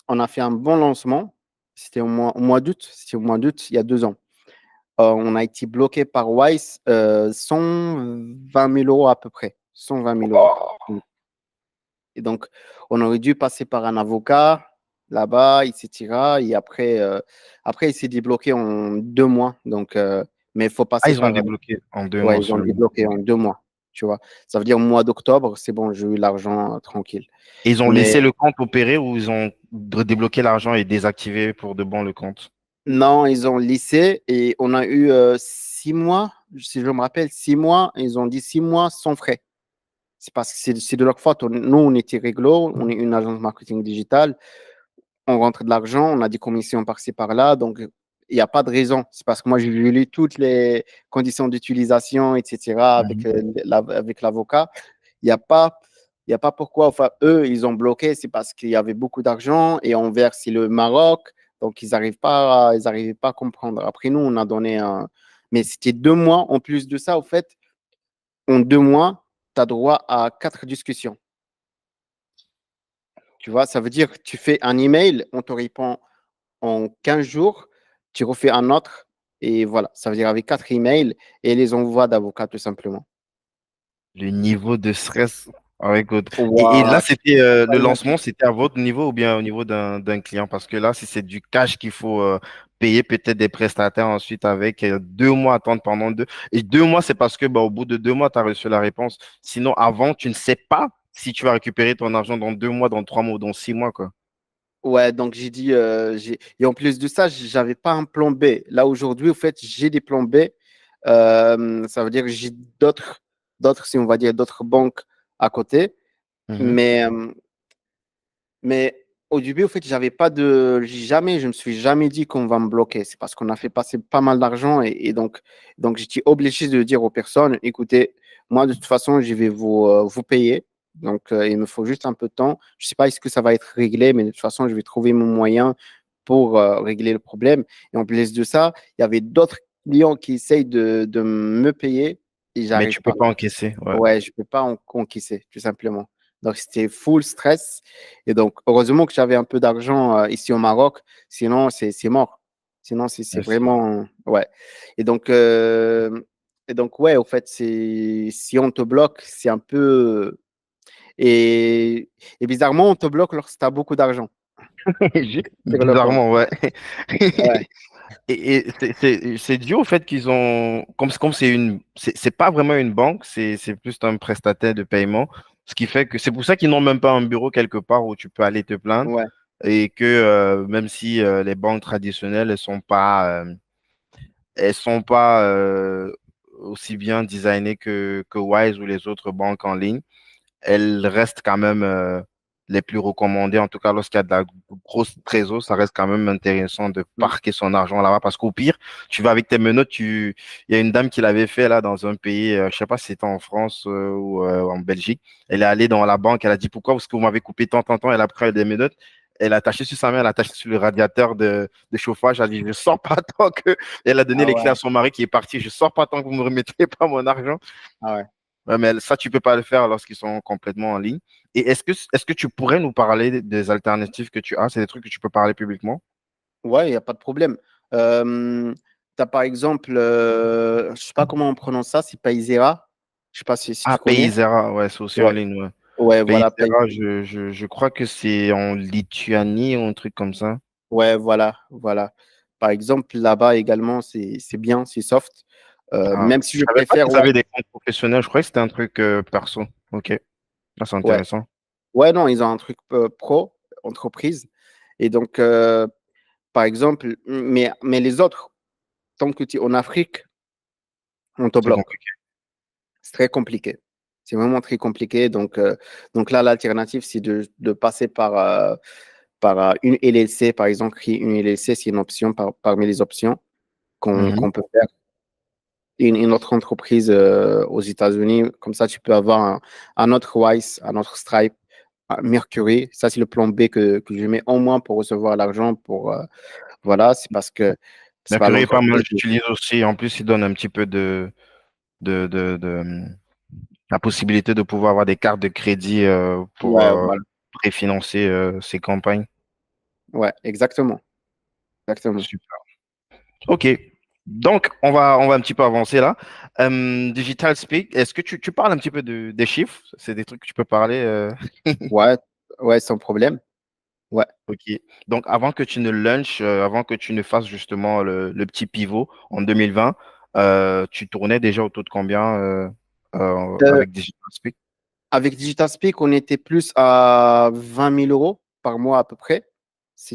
on a fait un bon lancement. C'était au mois d'août. C'était au mois d'août, il y a 2 ans. On a été bloqué par Wise 120 000 euros à peu près. 120 000 euros. Et donc, on aurait dû passer par un avocat là-bas, etc. Et après, il s'est débloqué en 2 mois. Donc, mais il faut Ah, passer ils ont par. débloqué en deux Ouais, mois ils ont seulement. débloqué en Ok. 2 mois. Tu vois, ça veut dire au mois d'octobre, c'est bon, j'ai eu l'argent tranquille. Et ils ont Mais laissé le compte opérer ou ils ont débloqué l'argent et désactivé pour de bon le compte? non, ils ont lissé et on a eu 6 mois, si je me rappelle, 6 mois. Ils ont dit 6 mois sans frais. C'est parce que c'est de leur faute. Nous, on était réglo, on est une agence marketing digital, on rentre de l'argent, on a des commissions par-ci par-là, donc il n'y a pas de raison. C'est parce que moi, j'ai lu toutes les conditions d'utilisation, etc., Mhm. avec l'avocat. Il n'y a pas. Il n'y a pas pourquoi, enfin, eux, ils ont bloqué, c'est parce qu'il y avait beaucoup d'argent et envers, c'est le Maroc, donc ils arrivaient pas à comprendre. Après, nous, on a donné un. Mais c'était 2 mois. En plus de ça, au fait, en 2 mois, tu as droit à 4 discussions. Tu vois, ça veut dire que tu fais un email, on te répond en 15 jours, tu refais un autre, et voilà. Ça veut dire avec 4 emails et les envois d'avocats, tout simplement. Le niveau de stress avec autre. Et là, Waouh, je c'était peux pas le lancement, imaginer. c'était à votre niveau ou bien au niveau d'un client? Parce que là, si c'est du cash qu'il faut payer peut-être des prestataires ensuite avec 2 mois attendre pendant deux. Et 2 mois, c'est parce que bah, au bout de 2 mois, tu as reçu la réponse. Sinon, avant, tu ne sais pas si tu vas récupérer ton argent dans 2 mois, dans 3 mois ou dans 6 mois, quoi. Ouais, donc j'ai dit, et en plus de ça, j'avais pas un plan B. Là, aujourd'hui, au fait, j'ai des plans B. Ça veut dire que j'ai si on va dire, d'autres banques à côté. Mhm. Mais, mais Au début, au fait, je me suis jamais dit qu'on va me bloquer. C'est parce qu'on a fait passer pas mal d'argent et donc j'étais obligé de dire aux personnes, écoutez, moi, de toute façon, je vais vous payer. Donc, il me faut juste un peu de temps. Je sais pas est-ce que ça va être réglé, mais de toute façon, je vais trouver mon moyen pour régler le problème. Et en plus de ça, il y avait d'autres clients qui essayent de me payer et Mais j'arrive tu peux pas. pas encaisser. Ouais. Ouais, je peux pas en conquisser, tout simplement. Donc, c'était full stress. Et donc, heureusement que j'avais un peu d'argent ici au Maroc. Sinon, c'est mort. Sinon, c'est Ouais, c'est- vraiment. Ouais. Et donc, ouais, au fait, si on te bloque, c'est un peu. Et bizarrement, on te bloque lorsque tu as beaucoup d'argent sur le compte. Bizarrement, ouais. Ouais. Et c'est dû au fait qu'ils ont, comme c'est pas vraiment une banque, c'est plus un prestataire de paiement, ce qui fait que c'est pour ça qu'ils n'ont même pas un bureau quelque part où tu peux aller te plaindre Ouais. et que même si les banques traditionnelles elles sont pas aussi bien designées que Wise ou les autres banques en ligne, elles restent quand même les plus recommandées. En tout cas, lorsqu'il y a de la grosse trésor, ça reste quand même intéressant de Mm, parquer son argent là-bas parce qu'au pire, tu vas avec tes menottes. Il y a une dame qui l'avait fait là dans un pays, je sais pas si c'était en France ou en Belgique. Elle est allée dans la banque, elle a dit pourquoi? Parce que vous m'avez coupé tant. Elle a pris des menottes. Elle a attaché sur sa main, elle a attaché sur le radiateur de chauffage. Elle a dit, je sors pas tant que. Elle a donné ah les clés à ouais. son mari qui est parti. Je sors pas tant que vous me remettez pas mon argent. Ah ouais. Ouais, mais ça, tu peux pas le faire lorsqu'ils sont complètement en ligne. Et est-ce que tu pourrais nous parler des alternatives que tu as? C'est des trucs que tu peux parler publiquement? Ouais, il n'y a pas de problème. Tu as par exemple, je sais pas comment on prononce ça, c'est Paysera. Je sais pas si Ah, tu connais. Paysera, ouais, c'est aussi en Ouais, ligne, ouais. ouais, voilà, Paysera, je crois que c'est en Lituanie ou un truc comme ça. ouais, voilà, voilà. Par exemple, là-bas également, c'est bien, c'est soft. Ah, Même si je je savais pas préfère, qu'ils ouais, avaient des comptes professionnels. Je croyais que c'était un truc perso. Ok, ah, c'est ouais, intéressant. ouais, non, ils ont un truc pro, entreprise. Et donc, par exemple, mais les autres, tant que tu es en Afrique, on te C'est bloque. compliqué. C'est très compliqué. C'est vraiment très compliqué. Donc là, l'alternative, c'est de passer par une LLC, par exemple. Créer une LLC, c'est une option parmi les options Mhm. qu'on peut faire. Une autre entreprise aux États-Unis, comme ça, tu peux avoir un autre Wise, un autre Stripe, un Mercury. Ça, c'est le plan B que je mets au moins pour recevoir l'argent. Voilà, c'est parce que c'est pas Mercury est pas mal, l'entreprise. j'utilise aussi. En plus, il donne un petit peu de la possibilité de pouvoir avoir des cartes de crédit pour Ouais, voilà. préfinancer ses campagnes. Ouais, exactement. Exactement. Super. OK. Donc, on va un petit peu avancer là. Digital Speak, est-ce que tu parles un petit peu des chiffres? C'est des trucs que tu peux parler. Ouais, ouais, sans problème. Ouais. OK. Donc, avant que tu ne launches, avant que tu ne fasses justement le petit pivot en 2020, tu tournais déjà autour de combien Euh, avec Digital Speak? Avec Digital Speak, on était plus à 20 000 euros par mois à peu près.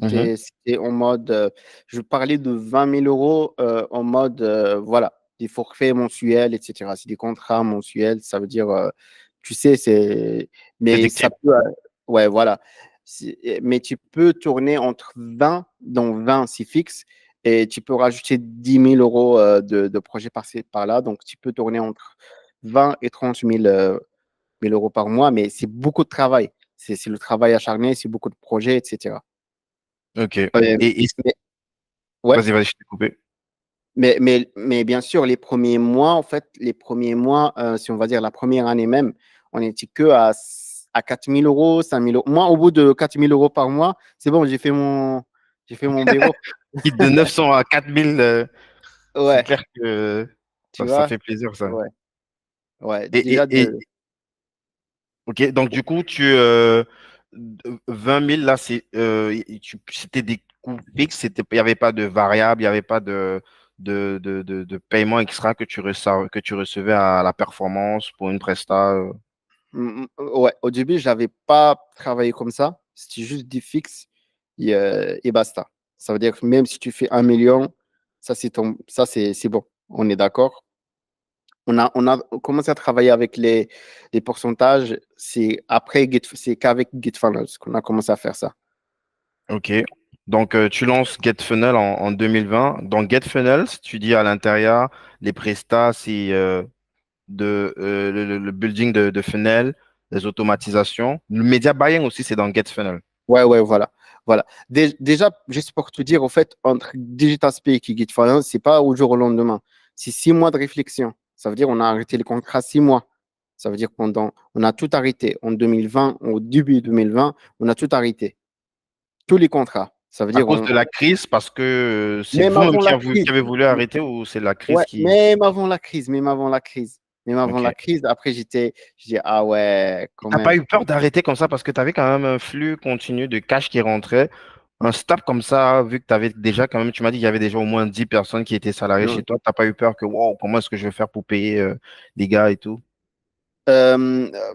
Mhm. C'était en mode, je parlais de 20 000 euros en mode, voilà, des forfaits mensuels, etc. C'est des contrats mensuels, ça veut dire, tu sais, mais ça Prédictible. peut, ouais, voilà. Mais tu peux tourner entre 20, donc 20, c'est fixe, et tu peux rajouter 10 000 euros de projets par-ci, par-là. Donc, tu peux tourner entre 20 et 30 000 1000 euros par mois, mais c'est beaucoup de travail. C'est le travail acharné, c'est beaucoup de projets, etc. OK. Euh, Et mais, ouais, vas-y, je t'ai coupé. mais bien sûr, les premiers mois, en fait, les premiers mois, si on va dire la première année même, on n'était que à 4 000 euros, 5 000 euros. Moi, au bout de 4 000 euros par mois, c'est bon, j'ai fait mon bureau. Quitte de 900 à 4000, c'est Ouais, clair que tu ça vois? fait plaisir, ça. Ouais, ouais. Et, Déjà, ok, donc du coup, 20 000, là, c'était des coûts fixes, il n'y avait pas de variable, il n'y avait pas de paiement extra que tu recevais à la performance pour une presta. Ouais, au début, je n'avais pas travaillé comme ça. C'était juste du fixe et basta. Ça veut dire que même si tu fais 1 million, ça, c'est bon. On est d'accord. On a commencé à travailler avec les pourcentages. C'est qu'avec GitFunnels qu'on a commencé à faire ça. Ok. Donc, tu lances GetFunnels en 2020. Dans GetFunnels, tu dis à l'intérieur, les prestats, c'est le building de funnel, les automatisations. Le media buying aussi, c'est dans GetFunnels. Ouais, ouais, voilà. Voilà. Déjà, juste pour te dire, au fait, entre DigitalSpeak et GitFinance, c'est pas au jour au lendemain. C'est 6 mois de réflexion. Ça veut dire on a arrêté les contrats 6 mois. Ça veut dire on a tout arrêté. En 2020, au début 2020, on a tout arrêté. Tous les contrats. Ça veut À dire, cause de la crise, parce que c'est même vous-même avant la qui crise, avez voulu arrêter ou c'est la crise ouais, qui... même avant la crise, même avant la crise, même avant Ok. la crise, après, je dis, ah ouais, quand T'as pas même. eu peur d'arrêter comme ça parce que tu avais quand même un flux continu de cash qui rentrait. Un stop comme ça, vu que tu avais déjà quand même, tu m'as dit qu'il y avait déjà au moins 10 personnes qui étaient salariées chez Non. toi, t'as pas eu peur que, wow, comment est-ce que je vais faire pour payer les gars et tout?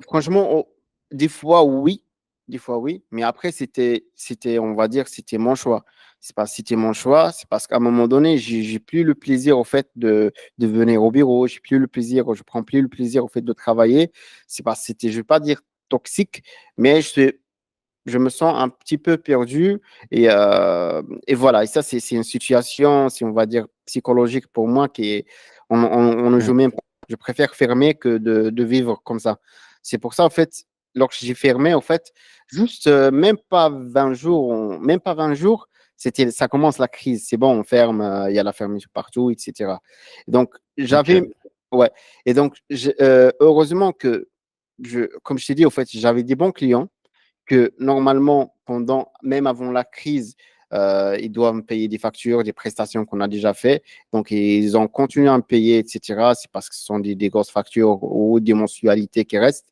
Franchement, des fois oui, mais après on va dire, c'était mon choix. C'est pas, c'était mon choix, c'est parce qu'à un moment donné, j'ai plus le plaisir au fait de venir au bureau, j'ai plus le plaisir, je prends plus le plaisir au fait de travailler. C'est pas, c'était, je vais pas dire toxique, mais je me sens un petit peu perdu et voilà. Et ça, c'est une situation, si on va dire, psychologique pour moi on ne Mm. joue même pas. Je préfère fermer que de vivre comme ça. C'est pour ça, en fait, lorsque j'ai fermé, en fait, juste même pas 20 jours, même pas 20 jours, ça commence la crise. C'est bon, on ferme, il y a la fermeture partout, etc. Donc, Ok. ouais. Et donc, heureusement que, comme je t'ai dit, en fait, j'avais des bons clients que normalement, même avant la crise, ils doivent me payer des factures, des prestations qu'on a déjà fait. Donc, ils ont continué à me payer, etc. C'est parce que ce sont des grosses factures ou des mensualités qui restent.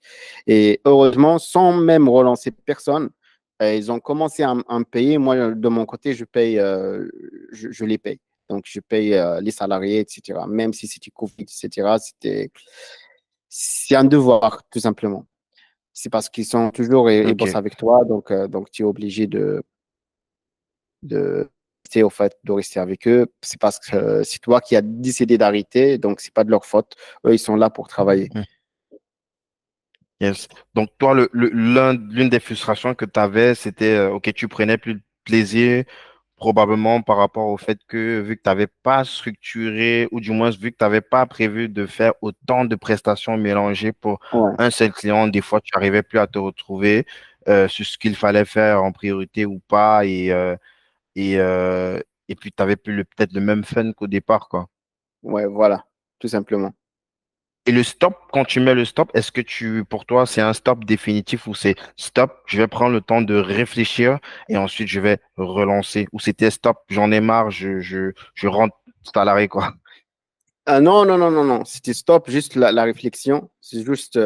Et heureusement, sans même relancer personne, ils ont commencé à me payer. Moi, de mon côté, je les paye. Donc, je paye les salariés, etc. Même si c'était Covid, etc. C'est un devoir, tout simplement. C'est parce qu'ils sont toujours et Ok. bossent avec toi, donc tu es obligé de, au fait, de rester avec eux. C'est parce que c'est toi qui as décidé d'arrêter, donc c'est pas de leur faute. Eux, ils sont là pour travailler. Mm. Yes. Donc, toi, l'une des frustrations que tu avais, c'était, OK, tu prenais plus de plaisir, probablement par rapport au fait que, vu que tu n'avais pas structuré, ou du moins, vu que tu n'avais pas prévu de faire autant de prestations mélangées pour Ouais, un seul client, des fois, tu n'arrivais plus à te retrouver sur ce qu'il fallait faire en priorité ou pas, et, euh, et puis tu n'avais plus peut-être le même fun qu'au départ, quoi. ouais, voilà, tout simplement. Et le stop, quand tu mets le stop, est-ce que pour toi, c'est un stop définitif ou c'est stop, je vais prendre le temps de réfléchir et ensuite je vais relancer? Ou c'était stop, j'en ai marre, je rentre salarié, quoi. Non, non, non, non, non, c'était stop, juste la réflexion. C'est juste,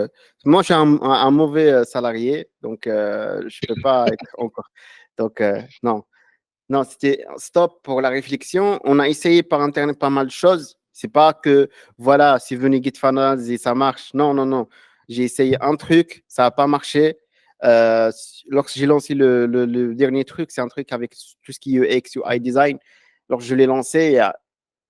moi, je suis un mauvais salarié, donc je peux pas être encore. Donc, non. Non, c'était un stop pour la réflexion. On a essayé par Internet pas mal de choses. C'est pas que, voilà, c'est venu GitFunnels et ça marche. Non, non, non. J'ai essayé un truc, ça n'a pas marché. Euh, Lorsque j'ai lancé le dernier truc, c'est un truc avec tout ce qui est UX, UI design. Lorsque je l'ai lancé,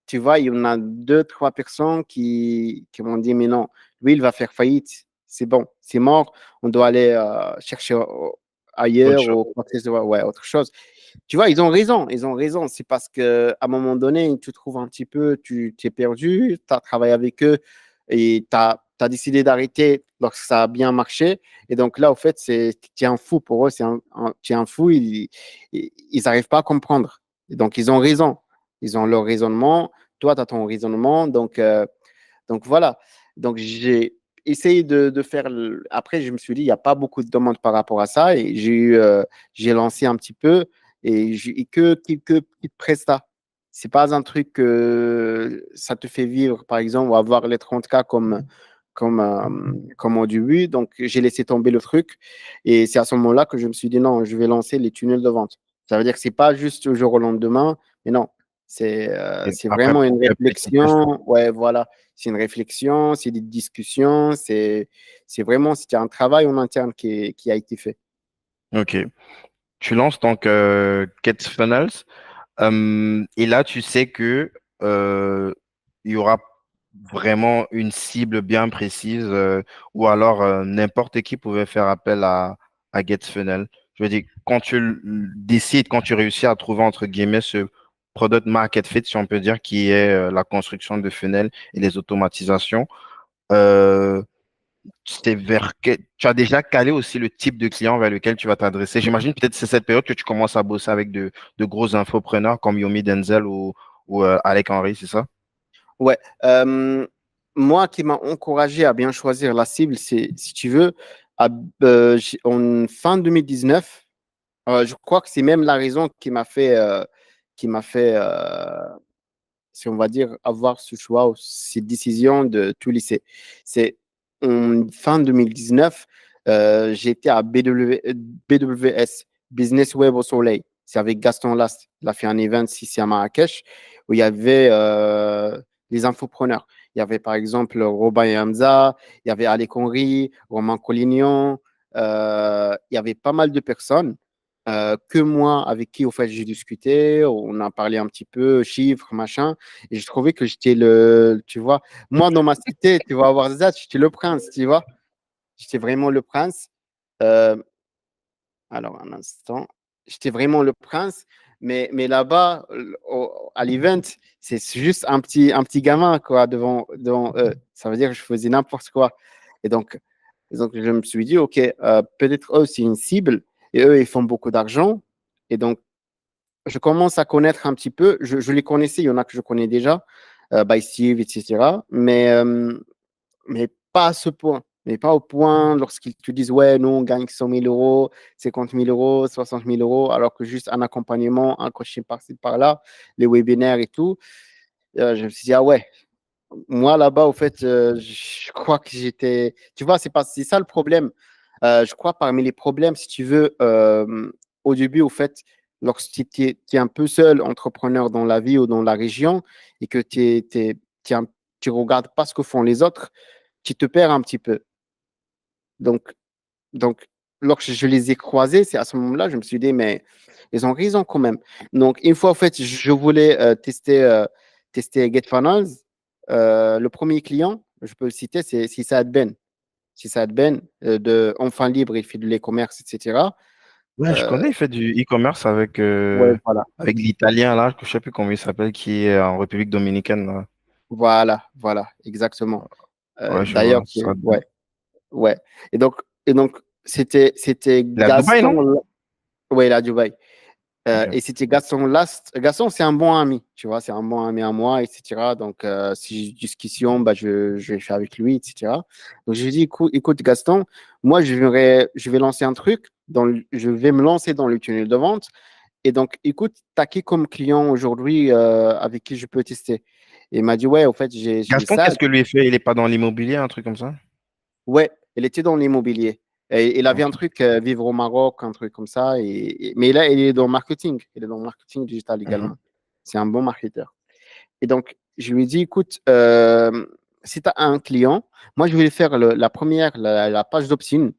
tu vois, il y en a deux, trois personnes qui m'ont dit, mais non, lui, il va faire faillite. C'est bon, c'est mort. On doit aller chercher Autre ailleurs chose. ou quoi que ce soit, ouais, autre chose. Tu vois, ils ont raison, ils ont raison. C'est parce qu'à un moment donné, tu trouves un petit peu, tu t'es perdu, tu as travaillé avec eux et tu as décidé d'arrêter lorsque ça a bien marché. Et donc là, au fait, tu es un fou pour eux, tu es un fou, ils n'arrivent pas à comprendre. Et donc, ils ont raison. Ils ont leur raisonnement, toi, tu as ton raisonnement. Donc voilà. Donc, j'ai essayé de faire. Après, je me suis dit, il n'y a pas beaucoup de demandes par rapport à ça. Et j'ai lancé un petit peu et j'ai eu que quelques petites prestats. C'est pas un truc que ça te fait vivre, par exemple, ou avoir les 30K comme au début. Donc, j'ai laissé tomber le truc. Et c'est à ce moment-là que je me suis dit, non, je vais lancer les tunnels de vente. Ça veut dire que c'est pas juste au jour au lendemain, mais non, Et c'est après, vraiment une petit prestat. réflexion. Ouais, voilà. C'est une réflexion, c'est des discussions, c'est vraiment, c'était un travail en interne qui a été fait. OK. Tu lances donc Get Funnels. Et là, tu sais que il y aura vraiment une cible bien précise ou alors n'importe qui pouvait faire appel à GetFunnels. je veux dire, quand décides, quand tu réussis à trouver, entre guillemets, ce product market fit, si on peut dire, qui est la construction de funnels et les automatisations, euh, tu as déjà calé aussi le type de client vers lequel tu vas t'adresser. J'imagine peut-être que c'est cette période que tu commences à bosser avec de gros infopreneurs comme Yomi Denzel ou Alec Henry, c'est ça? Ouais. Moi, qui m'a encouragé à bien choisir la cible, c'est, si tu veux, en fin 2019, je crois que c'est même la raison qui m'a fait, si on va dire, avoir ce choix ou cette décision de tout lycée. C'est en fin 2019, j'étais à BWS, Business Web au Soleil. C'est avec Gaston Last. Il a fait un event ici à Marrakech où il y avait les infopreneurs. Il y avait par exemple Robin et Hamza, il y avait Alec Henry, Romain Collignon, il y avait pas mal de personnes que moi avec qui au fait j'ai discuté, on a parlé un petit peu chiffres, machin, et je trouvais que j'étais tu vois, moi dans ma cité, tu vas avoir ça, j'étais le prince, tu vois, j'étais vraiment le prince. Euh, alors un instant, j'étais vraiment le prince, mais là-bas à l'event, c'est juste un petit gamin quoi devant eux. Ça veut dire que je faisais n'importe quoi. Et donc je me suis dit ok, peut-être eux c'est une cible et eux ils font beaucoup d'argent. Et donc je commence à connaître un petit peu. Je les connaissais, il y en a que je connais déjà, by Steve, etc. Mais pas à ce point. Mais pas au point lorsqu'ils te disent, ouais, nous, on gagne 100 000 euros, 50 000 euros, 60 000 euros, alors que juste un accompagnement, un coaching par-ci, par-là, les webinaires et tout. Je me suis dit, ah ouais, moi, là-bas, au fait, je crois que j'étais. Tu vois, c'est ça le problème. Je crois parmi les problèmes, si tu veux, au début, au fait, lorsque tu es un peu seul entrepreneur dans la vie ou dans la région et que tu regardes pas ce que font les autres, tu te perds un petit peu. Donc, donc lorsque je les ai croisés, c'est à ce moment-là, je me suis dit, mais ils ont raison quand même. Donc, une fois, en fait, je voulais tester GetFunnels. Le premier client, je peux le citer, c'est Saad Ben. C'est Saad Ben de Enfin Libre, il fait de l'e-commerce, etc. Ouais, je Euh, connais, il fait du e-commerce ouais, voilà. avec l'Italien, là, que je sais plus comment il s'appelle, qui est en République dominicaine, là. Voilà, exactement. Ouais, je D'ailleurs, vois. Ça... ouais, ouais. Et donc c'était Il est à Dubaï, non? Gaston, ouais, là, Dubaï. Ok. Et c'était Gaston Last. Gaston, c'est un bon ami, tu vois, c'est un bon ami à moi, etc. Donc, si j'ai une discussion, bah, je vais faire avec lui, etc. Donc, je lui dis, écoute, Gaston, moi, je vais lancer un truc, je vais me lancer dans le tunnel de vente. Et donc, écoute, t'as qui comme client aujourd'hui avec qui je peux tester? Et il m'a dit, ouais, au fait, j'ai Gaston, ça. qu'est-ce que lui fait? Il est pas dans l'immobilier, un truc comme ça? Ouais, elle était dans l'immobilier. Et il avait un Ok. truc, vivre au Maroc, un truc comme ça. Mais là, il est dans le marketing. Il est dans le marketing digital Mhm. également. C'est un bon marketeur. Et donc, je lui ai dit, écoute, si tu as un client, moi, je vais faire la première, la page d'opt-in,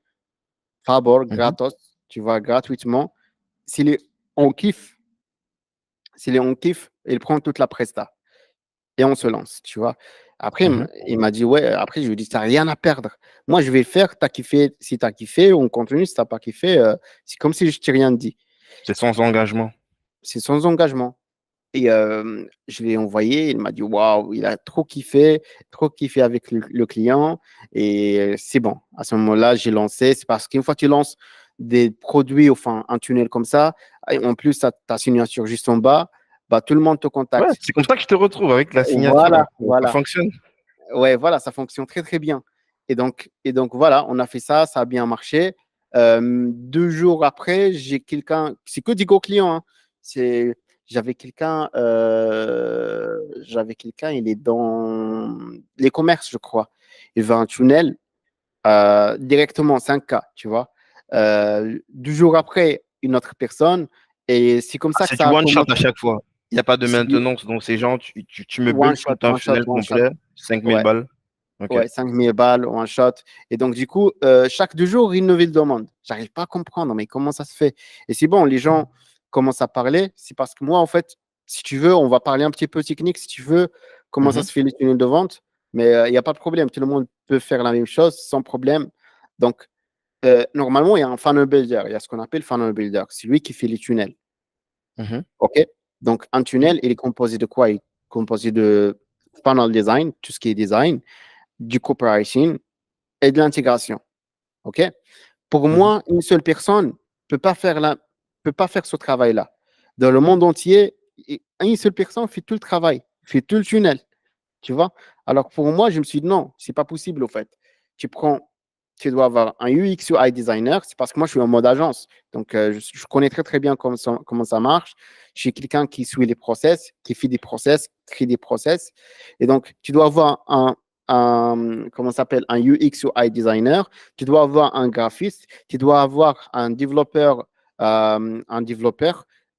Fabor, Mhm. gratos, tu vois, gratuitement. S'il est on kiffe, s'il est on kiffe, il prend toute la presta. Et on se lance, tu vois. Après, Mhm. il m'a dit, ouais, après, je lui ai dit, t'as rien à perdre. Moi, je vais le faire, t'as kiffé. Si t'as kiffé, on continue. Si t'as pas kiffé, c'est comme si je t'ai rien dit. C'est sans engagement. C'est sans engagement. Et je l'ai envoyé, il m'a dit, waouh, il a trop kiffé avec le client. Et c'est bon. À ce moment-là, j'ai lancé. C'est parce qu'une fois que tu lances des produits, enfin, un tunnel comme ça, et en plus, ta signature juste en bas, bah, tout le monde te Ouais, contacte. c'est comme ça que je te retrouve avec la signature, là. Voilà, Ça voilà. fonctionne. Ouais, voilà, ça fonctionne très, très bien. Et donc voilà, on a fait ça, ça a bien marché. 2 jours après, j'ai quelqu'un, c'est que des gros clients, hein. C'est, j'avais quelqu'un, il est dans les commerces, je crois. Il veut un tunnel, directement 5K, tu vois. 2 jours après, une autre personne. Et c'est comme Ah, ça que c'est du ça a one shot à commencé. chaque fois. Il n'y a pas de C'est du maintenance. Donc, ces gens, tu me one builds shot, tout un one shot, funnel one shot. complet, 5000 Ouais. balles. Ok. Ouais, 5 000 balles en un shot. Et donc, du coup, chaque 2 jours, une nouvelle demande. J'arrive pas à comprendre, mais comment ça se fait? Et c'est bon, les gens commencent à parler. C'est parce que moi, en fait, si tu veux, on va parler un petit peu technique, si tu veux, comment ça Mhm. se fait les tunnels de vente. Mais il n'y a pas de problème. Tout le monde peut faire la même chose sans problème. Donc, Normalement, il y a un funnel builder. Il y a ce qu'on appelle funnel builder. C'est lui qui fait les tunnels. Mhm. OK? Donc, un tunnel, il est composé de quoi? Il est composé de funnel design, tout ce qui est design, du copywriting et de l'intégration. OK? Pour Mhm. moi, une seule personne peut pas faire peut pas faire ce travail-là. Dans le monde entier, une seule personne fait tout le travail, fait tout le tunnel. Tu vois? Alors pour moi, je me suis dit non, c'est pas possible au fait. Tu prends, tu dois avoir un UX UI designer, c'est parce que moi je suis en mode agence. Donc je connais très très bien comment ça marche. Je suis quelqu'un qui suit les process, qui fait des process, crée des process. Et donc tu dois avoir comment ça s'appelle, un UX UI designer, tu dois avoir un graphiste, tu dois avoir un développeur, un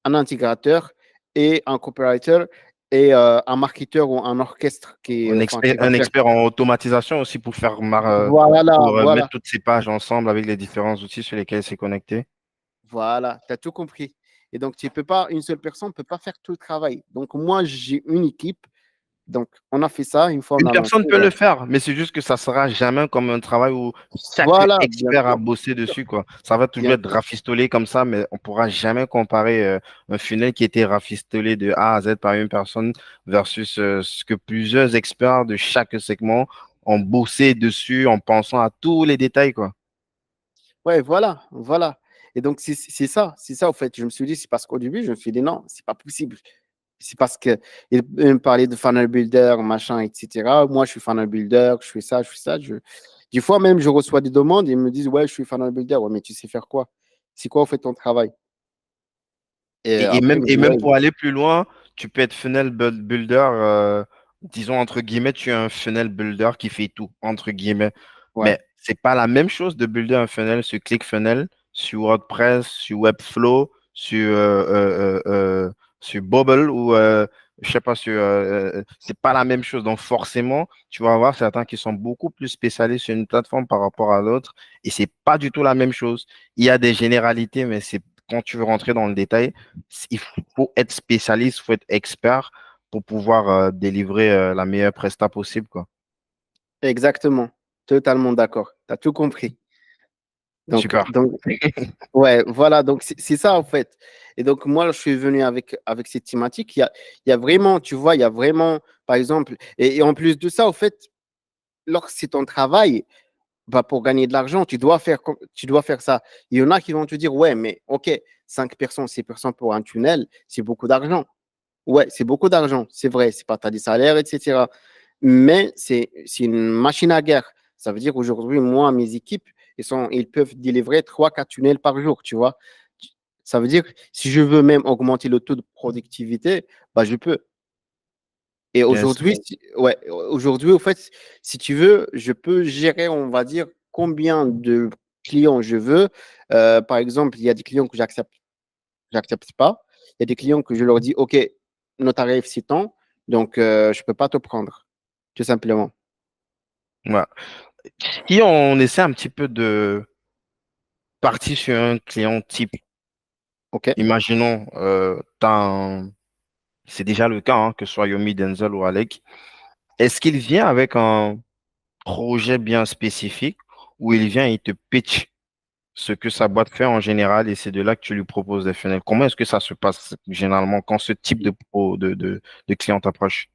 intégrateur et un copywriter et un marketeur ou un orchestre enfin, qui va Un faire. expert en automatisation aussi pour Voilà, pour voilà, mettre toutes ces pages ensemble avec les différents outils sur lesquels c'est connecté. voilà, tu as tout compris. Et donc, tu peux pas, une seule personne ne peut pas faire tout le travail. Donc, moi, j'ai une équipe. Donc, on a fait ça, une fois on Une a lancé. personne peut le faire, mais c'est juste que ça sera jamais comme un travail où chaque Voilà, bien expert a sûr, bossé dessus, quoi. Ça va toujours bien être sûr. rafistolé comme ça, mais on pourra jamais comparer un funnel qui était rafistolé de A à Z par une personne versus ce que plusieurs experts de chaque segment ont bossé dessus en pensant à tous les détails, quoi. Ouais, voilà, voilà. Et donc, c'est ça, au fait. Je me suis dit, c'est parce qu'au début, je me suis dit, non, c'est pas possible. C'est parce que il me parlait de funnel builder, machin, etc. Moi, je suis funnel builder, je fais ça, je fais ça. Des fois, même, je reçois des demandes et ils me disent, ouais, je suis funnel builder. Ouais, mais tu sais faire quoi? C'est quoi, au fait, ton travail? Et après, ils me Et disent, même ouais, pour aller plus loin, tu peux être builder, disons entre guillemets, tu es un funnel builder qui fait tout, entre guillemets. ouais, Mais c'est pas la même chose de builder un funnel sur ClickFunnels, sur WordPress, sur Webflow, sur Bubble ou je sais pas c'est pas la même chose. Donc forcément, tu vas avoir certains qui sont beaucoup plus spécialisés sur une plateforme par rapport à l'autre et c'est pas du tout la même chose. Il y a des généralités, mais c'est quand tu veux rentrer dans le détail, il faut être spécialiste, il faut être expert pour pouvoir délivrer la meilleure presta possible, quoi. exactement. Totalement d'accord. Tu as tout compris. Super. Donc, ouais, voilà. Donc, c'est ça, en fait. Et donc, moi, je suis venu avec cette thématique. Il y a vraiment, tu vois, il y a vraiment, par exemple, et en plus de ça, en fait, lorsque c'est ton travail, bah, pour gagner de l'argent, tu dois faire ça. Il y en a qui vont te dire, ouais, mais OK, 5 personnes, 6 personnes pour un tunnel, c'est beaucoup d'argent. Ouais, c'est beaucoup d'argent, c'est vrai, c'est pas t'as des salaires, etc. Mais c'est une machine à guerre. Ça veut dire aujourd'hui, moi, mes équipes, ils peuvent délivrer 3 4 tunnels par jour, tu vois. Ça veut dire, si je veux même augmenter le taux de productivité, bah, je peux. Et Bien sûr. ouais, aujourd'hui, au fait, si tu veux, je peux gérer, on va dire, combien de clients je veux. Par exemple, il y a des clients que j'accepte pas. Il y a des clients que je leur dis, OK, notre tarif, c'est tant, donc je peux pas te prendre, tout simplement. Ouais. Si on essaie un petit peu de partir sur un client type, OK? imaginons, c'est déjà le cas, hein, que ce soit Yomi, Denzel ou Alec, est-ce qu'il vient avec un projet bien spécifique ou il vient et te pitch ce que sa boîte fait en général et c'est de là que tu lui proposes des funnels? Comment est-ce que ça se passe généralement quand ce type de client t'approche?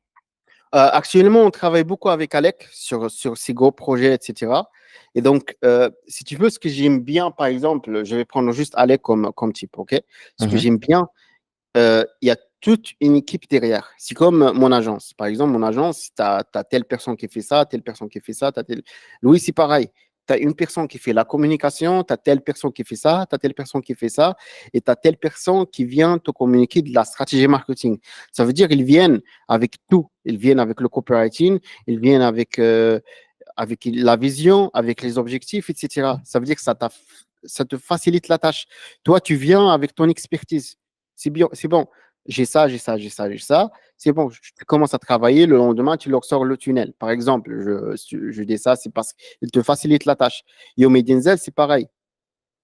Actuellement, on travaille beaucoup avec Alec sur ces gros projets, etc. Et donc, si tu veux, ce que j'aime bien, par exemple, je vais prendre juste Alec comme type, OK? Ce que Mhm. j'aime bien, il y a toute une équipe derrière. C'est comme mon agence. Par exemple, mon agence, tu as telle personne qui fait ça, telle personne qui fait ça. Louis, c'est pareil. Tu as une personne qui fait la communication, tu as telle personne qui fait ça, tu as telle personne qui fait ça, et tu as telle personne qui vient te communiquer de la stratégie marketing. Ça veut dire qu'ils viennent avec tout. Ils viennent avec le copywriting, ils viennent avec la vision, avec les objectifs, etc. Ça veut dire que ça te facilite la tâche. Toi, tu viens avec ton expertise. C'est bien, c'est bon. J'ai ça, j'ai ça, j'ai ça, j'ai ça. C'est bon, tu commences à travailler. Le lendemain, tu leur sors le tunnel. Par exemple, je dis ça, c'est parce qu'il te facilite la tâche. Yomi Denzel, c'est pareil.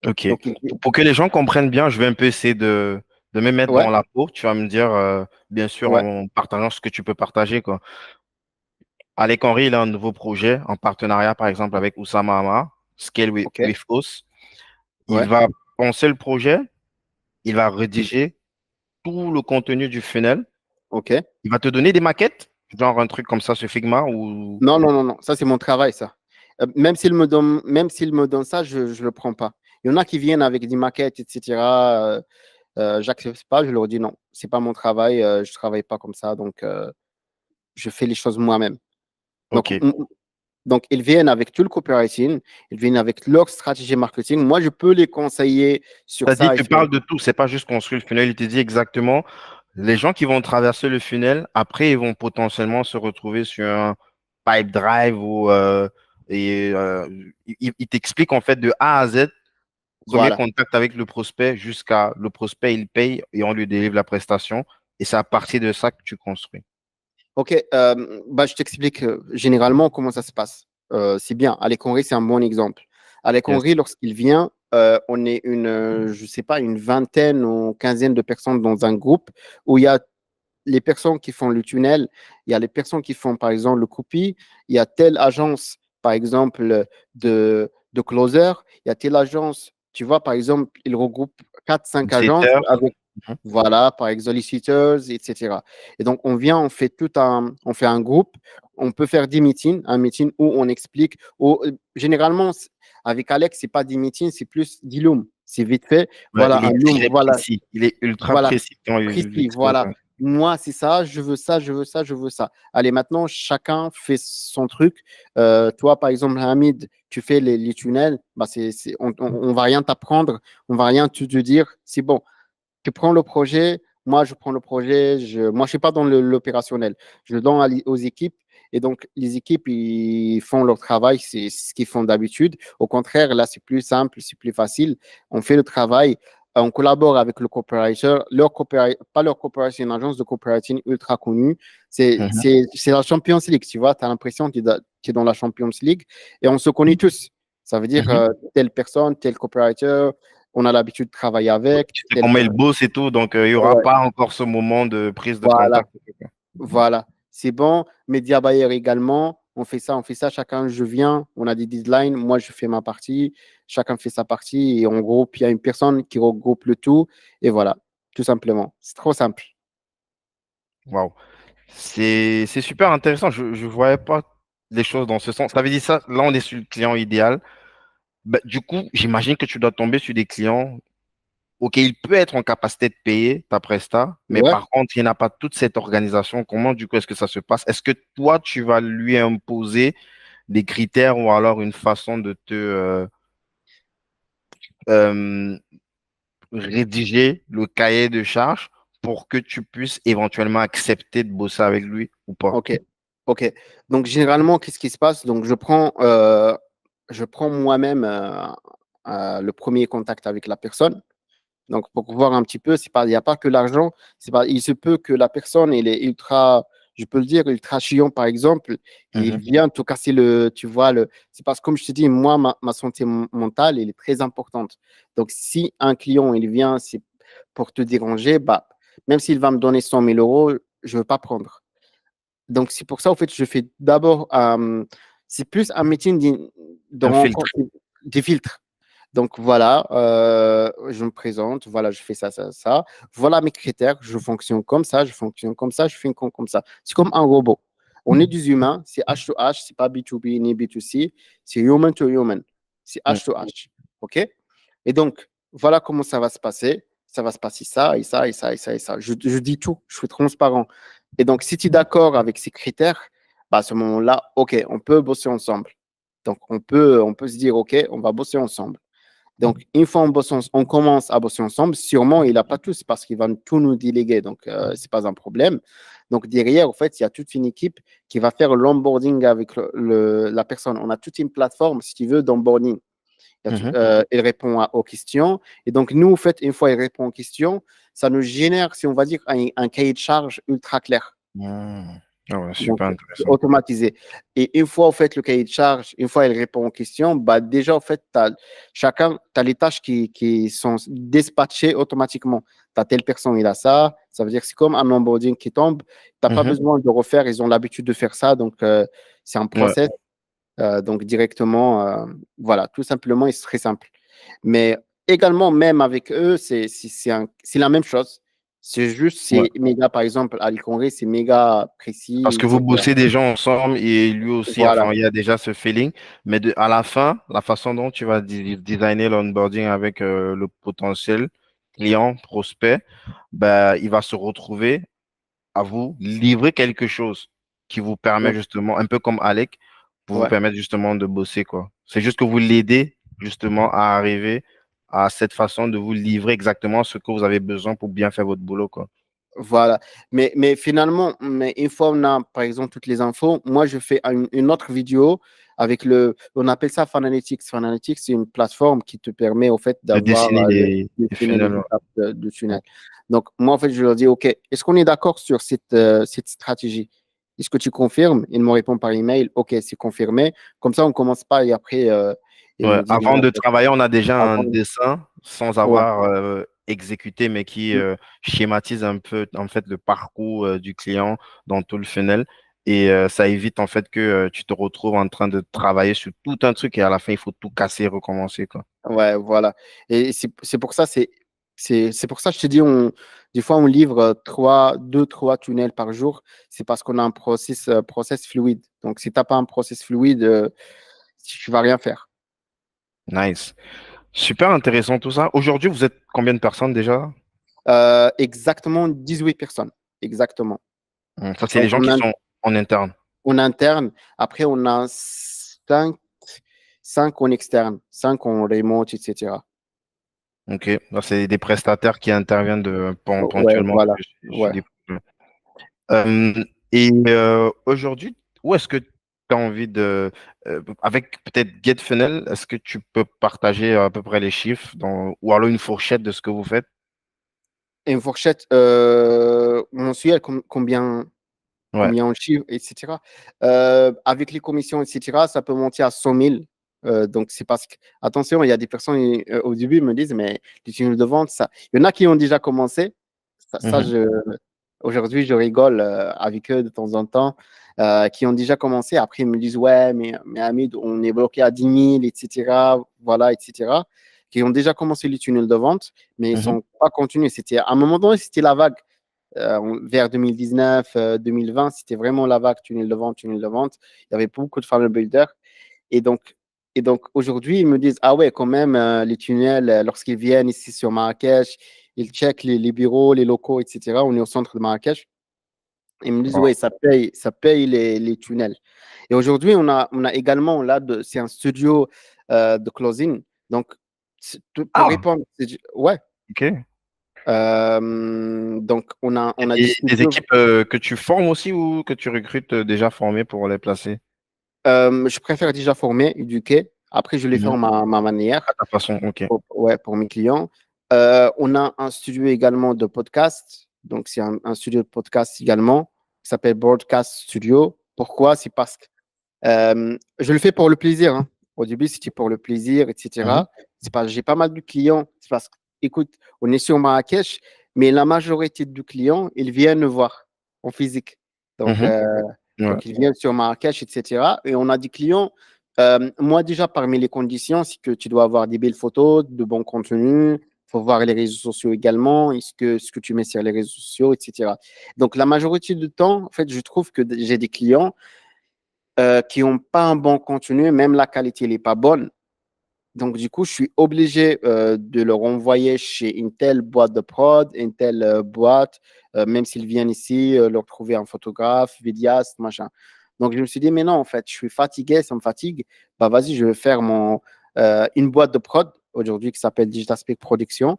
Ok. Donc, Pour que les gens comprennent bien, je vais un peu essayer de me mettre ouais, dans la peau. Tu vas me dire, bien sûr, ouais, en partageant ce que tu peux partager, quoi. Alec Henry, il a un nouveau projet en partenariat, par exemple, avec Oussama Hamar, Scale ok, with Us. Il Ouais, va penser le projet, il va rédiger tout le contenu du funnel, ok. il va te donner des maquettes, genre un truc comme ça sur Figma ou Non, non, non, non, ça c'est mon travail, ça. Même s'il me donne ça, je ne le prends pas. Il y en a qui viennent avec des maquettes, etc. J'accepte pas, je leur dis non, c'est pas mon travail, je travaille pas comme ça, donc je fais les choses moi-même. Donc, ok. donc, ils viennent avec tout le copywriting, ils viennent avec leur stratégie marketing. Moi, je peux les conseiller sur C'est-à-dire, ça et tu sur. parles de tout, c'est pas juste construire le funnel, il te dit exactement les gens qui vont traverser le funnel, après, ils vont potentiellement se retrouver sur un pipe drive ou il t'explique en fait de A à Z, premier Voilà. contact avec le prospect jusqu'à le prospect, il paye et on lui délivre la prestation. Et c'est à partir de ça que tu construis. OK, bah, je t'explique généralement comment ça se passe. C'est bien. Alec Henry, c'est un bon exemple. Alec Yes. Henry, lorsqu'il vient, on est je sais pas, une vingtaine ou quinzaine de personnes dans un groupe où il y a les personnes qui font le tunnel, il y a les personnes qui font, par exemple, le copy, il y a telle agence, par exemple, de closer, il y a telle agence, tu vois, par exemple, il regroupe quatre cinq agences Visiteur. avec, Mhm. voilà, par exemple, solicitors, etc. Et donc, on vient, on fait un groupe, on peut faire 10 meetings, un meeting où on explique, généralement, avec Alex, c'est pas 10 meetings, c'est plus 10 looms. C'est vite fait. Ouais, Voilà, il un est loom, très voilà, précis. Il est ultra voilà, précis quand il précis, expose. voilà. Moi, c'est ça, je veux ça, je veux ça, je veux ça. Allez, maintenant, chacun fait son truc. Toi, par exemple, Hamid, tu fais les tunnels, bah, on va rien t'apprendre, on va rien te dire. C'est bon, tu prends le projet, moi, je prends le projet. Moi, je suis pas dans l'opérationnel. Je le donne aux équipes. Et donc, les équipes, ils font leur travail, c'est ce qu'ils font d'habitude. Au contraire, là, c'est plus simple, c'est plus facile. On fait le travail, on collabore avec le copywriter. Pas leur copywriter, une agence de copywriting ultra connue. Mhm. C'est la Champions League, tu vois. Tu as l'impression que tu es dans la Champions League et on se connaît tous. Ça veut dire Mhm. telle personne, tel copywriter, on a l'habitude de travailler avec, Tu sais telle comment il personne. bosse et tout, donc il n'y aura Ouais, pas encore ce moment de prise de voilà, contact. voilà. C'est bon. Media buyer également. On fait ça. Chacun, je viens. On a des deadlines. Moi, je fais ma partie. Chacun fait sa partie. Et en gros, puis il y a une personne qui regroupe le tout. Et voilà, tout simplement. C'est trop simple. Waouh. C'est super intéressant. Je ne voyais pas les choses dans ce sens. Ça veut dire ça, là, on est sur le client idéal. Bah, du coup, j'imagine que tu dois tomber sur des clients. OK, il peut être en capacité de payer ta presta, mais Ouais. par contre, il n'a pas toute cette organisation. Comment, du coup, est-ce que ça se passe? Est-ce que toi, tu vas lui imposer des critères ou alors une façon de te euh, rédiger le cahier de charges pour que tu puisses éventuellement accepter de bosser avec lui ou pas? OK. OK. Donc, généralement, qu'est-ce qui se passe? Donc, je prends moi-même le premier contact avec la personne. Donc, pour voir un petit peu, il n'y a pas que l'argent. Il se peut que la personne, elle est ultra, je peux le dire, ultra chiant, par exemple. Il Mhm, vient te casser tu vois, c'est parce que, comme je te dis, moi, ma santé mentale, elle est très importante. Donc, si un client, il vient, c'est pour te déranger, bah, même s'il va me donner 100 000 euros, je ne veux pas prendre. Donc, c'est pour ça, en fait, je fais d'abord, c'est plus un meeting de un filtre. rencontre, des filtres. Donc voilà, je me présente, voilà, je fais ça, ça, ça. Voilà mes critères, je fonctionne comme ça, je fonctionne comme ça, je fais comme ça. C'est comme un robot. On est des humains, c'est H to H, c'est pas B2B ni B2C, c'est human to human, c'est Mm, H to H. OK? Et donc, voilà comment ça va se passer. Ça va se passer ça et ça et ça et ça et ça. Je dis tout, je suis transparent. Et donc, si tu es d'accord avec ces critères, bah, à ce moment-là, OK, on peut bosser ensemble. Donc, on peut se dire, OK, on va bosser ensemble. Donc, une fois on commence à bosser ensemble, sûrement, il n'a pas tous parce qu'il va tout nous déléguer. Donc, ce n'est pas un problème. Donc, derrière, en fait, il y a toute une équipe qui va faire l'onboarding avec la personne. On a toute une plateforme, si tu veux, d'onboarding. mhm. Il répond aux questions. Et donc, nous, en fait, une fois il répond aux questions, ça nous génère, si on va dire, un cahier de charge ultra clair. Mm. Ah ouais, Donc, super c'est intéressant. automatisé. Et une fois, en fait, le cahier de charge, une fois, il répond aux questions, bah, déjà, en fait, chacun, tu as les tâches qui sont dispatchées automatiquement. Tu as telle personne, il a ça. Ça veut dire que c'est comme un onboarding qui tombe. Tu n'as pas Mhm. besoin de refaire. Ils ont l'habitude de faire ça. Donc, c'est un Ouais. process. Donc, directement, voilà, tout simplement, c'est très simple. Mais également, même avec eux, c'est la même chose. C'est juste, Ouais. c'est méga, par exemple, à Congrès, c'est méga Parce précis, que vous etc. bossez des gens ensemble et lui aussi, Voilà, enfin, il y a déjà ce feeling. Mais à la fin, la façon dont tu vas designer l'onboarding avec le potentiel client, prospect, ben, il va se retrouver à vous livrer quelque chose qui vous permet ouais, justement, un peu comme Alec, pour vous ouais. permettre justement de bosser, quoi. C'est juste que vous l'aidez justement à arriver à cette façon de vous livrer exactement ce que vous avez besoin pour bien faire votre boulot, quoi. Voilà. Mais finalement, mais une fois on a, par exemple, toutes les infos, moi, je fais une autre vidéo avec on appelle ça Fanalytics. Fanalytics, c'est une plateforme qui te permet, au fait, De d'avoir, dessiner les dessiner les funnels. étapes du Ouais. tunnel. Donc, moi, en fait, je leur dis, OK, est-ce qu'on est d'accord sur cette stratégie? Est-ce que tu confirmes? Ils me répondent par email, OK, c'est confirmé. Comme ça, on commence pas et après, ils Ouais, me disent avant non, en de fait, travailler, on a déjà un avant, dessin sans ouais. avoir exécuté, mais qui schématise un peu en fait le parcours du client dans tout le funnel. Et ça évite en fait que tu te retrouves en train de travailler sur tout un truc et à la fin, il faut tout casser et recommencer, quoi. Ouais, voilà. Et c'est pour ça, c'est pour ça que je te dis, des fois, on livre deux, trois tunnels par jour. C'est parce qu'on a un process fluide. Donc, si tu n'as pas un process fluide, tu vas rien faire. Nice. Super intéressant tout ça. Aujourd'hui, vous êtes combien de personnes déjà? Exactement 18 personnes. Exactement. Ça, c'est les Donc, gens qui sont en interne. en interne. Après, on a cinq en externe, 5 en remote, etc. OK. Là, c'est des prestataires qui interviennent Ouais, ponctuellement voilà. chez Ouais. des. Et aujourd'hui, où est-ce que tu as envie avec peut-être GetFunnel, est-ce que tu peux partager à peu près les chiffres ou alors une fourchette de ce que vous faites? Une fourchette mensuelle, combien? Ouais. Combien on chiffre, etc. Avec les commissions, etc., ça peut monter à 100 000. Donc, c'est parce que, attention, il y a des personnes au début me disent, mais les tunnels de vente, ça. Il y en a qui ont déjà commencé. Ça, Mhm, aujourd'hui, je rigole avec eux de temps en temps, qui ont déjà commencé. Après, ils me disent, ouais, mais Hamid, on est bloqué à 10 000, etc. Voilà, etc. Qui ont déjà commencé les tunnels de vente, mais ils ne mhm, sont pas continués. À un moment donné, c'était la vague vers 2019, 2020, c'était vraiment la vague tunnel de vente, tunnel de vente. Il y avait beaucoup de funnel builders. Et donc, et donc aujourd'hui, ils me disent, ah ouais, quand même, les tunnels, lorsqu'ils viennent ici sur Marrakech, ils checkent les bureaux, les locaux, etc. On est au centre de Marrakech. Ils me disent, wow. oui, ça paye les tunnels. Et aujourd'hui, on a également, là, c'est un studio de closing. Donc, pour Ah, répondre, ouais. OK. Donc, on a des Des studios. équipes que tu formes aussi ou que tu recrutes déjà formées pour les placer? Je préfère déjà former, éduquer. Après, je les fais Mhm. en ma À manière ta façon, OK. ouais, pour mes clients. On a un studio également de podcast. Donc, c'est un studio de podcast également qui s'appelle Broadcast Studio. Pourquoi? C'est parce que je le fais pour le plaisir, hein. Au début, c'était pour le plaisir, Mhm, etc. C'est parce que j'ai pas mal de clients. C'est parce que, écoute, on est sur Marrakech, mais la majorité de clients, ils viennent nous voir en physique. Donc, mhm. Ouais. ils viennent sur Marrakech, etc. Et on a des clients. Moi, déjà, parmi les conditions, c'est que tu dois avoir des belles photos, de bons contenus. Il faut voir les réseaux sociaux également, ce que tu mets sur les réseaux sociaux, etc. Donc, la majorité du temps, en fait, je trouve que j'ai des clients qui n'ont pas un bon contenu, même la qualité n'est pas bonne. Donc, du coup, je suis obligé de leur envoyer chez une telle boîte de prod, une telle boîte, même s'ils viennent ici, leur trouver un photographe, vidéaste, machin. Donc, je me suis dit, mais non, en fait, je suis fatigué, ça me fatigue. Bah, vas-y, je vais faire une boîte de prod aujourd'hui qui s'appelle Digital Speak Production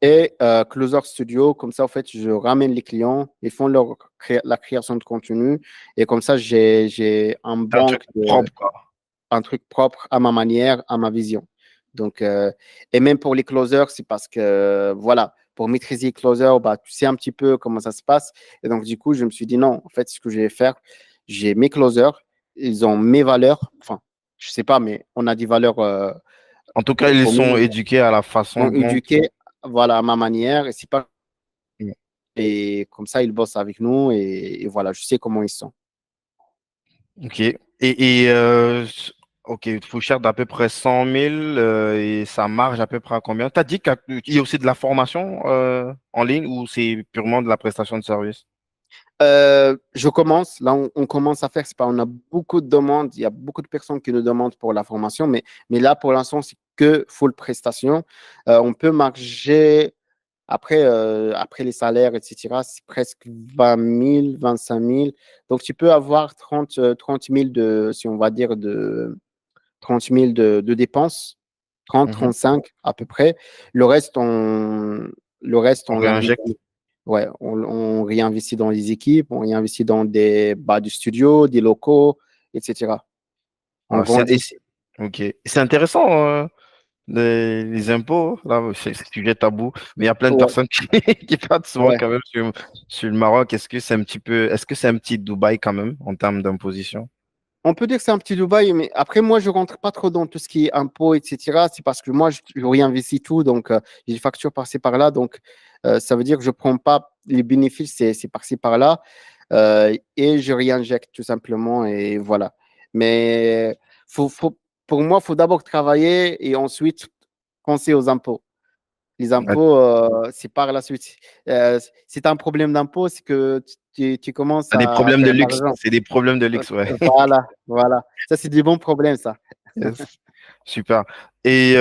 et Closer Studio. Comme ça, en fait, je ramène les clients, ils font la création de contenu et comme ça, j'ai un C'est un truc banque propre, quoi. un truc propre à ma manière, à ma vision. Donc, et même pour les closers, c'est parce que, voilà, pour maîtriser les closers, bah, tu sais un petit peu comment ça se passe. Et donc, du coup, je me suis dit, non, en fait, ce que je vais faire, j'ai mes closers, ils ont mes valeurs. Enfin, je sais pas, mais on a des valeurs En tout cas, ils sont communes, éduqués à la façon sont dont. éduqués, voilà, à ma manière. Et c'est pas, et comme ça, ils bossent avec nous et voilà, je sais comment ils sont. OK. Et Ok, il faut cher d'à peu près 100 000 et ça marche à peu près à combien? Tu as dit qu'il y a aussi de la formation en ligne ou c'est purement de la prestation de service? Je commence, là on commence à faire, c'est pas, on a beaucoup de demandes, il y a beaucoup de personnes qui nous demandent pour la formation, mais là pour l'instant c'est que full prestation. On peut marger après les salaires, etc., c'est presque 20 000, 25 000. Donc tu peux avoir 30 000 si on va dire, 30 000 de dépenses, trente Mhm. 35 à peu près. Le reste, On on réinjecte. l'investit. Ouais, on réinvestit dans les équipes, on réinvestit dans du studio, des locaux, etc. On Ah, grandit. ok. C'est intéressant, les impôts. Là, c'est sujet tabou, mais il y a plein de Ouais, personnes qui, qui partent souvent ouais. quand même sur le Maroc. Est-ce que c'est un petit Dubaï quand même en termes d'imposition? On peut dire que c'est un petit Dubaï, mais après, moi, je rentre pas trop dans tout ce qui est impôts, etc. C'est parce que moi, je réinvestis tout, donc j'ai des factures par-ci par-là, donc ça veut dire que je prends pas les bénéfices, c'est par-ci par-là, et je réinjecte tout simplement, et voilà. Mais pour moi, il faut d'abord travailler et ensuite penser aux impôts. Les Ouais, impôts, c'est par la suite. Si tu as un problème d'impôt, c'est que tu commences t'as des à problèmes de faire de luxe. l'argent. C'est des problèmes de luxe, ouais. Voilà, voilà. Ça, c'est des bons problèmes, ça. Yes. Super. Et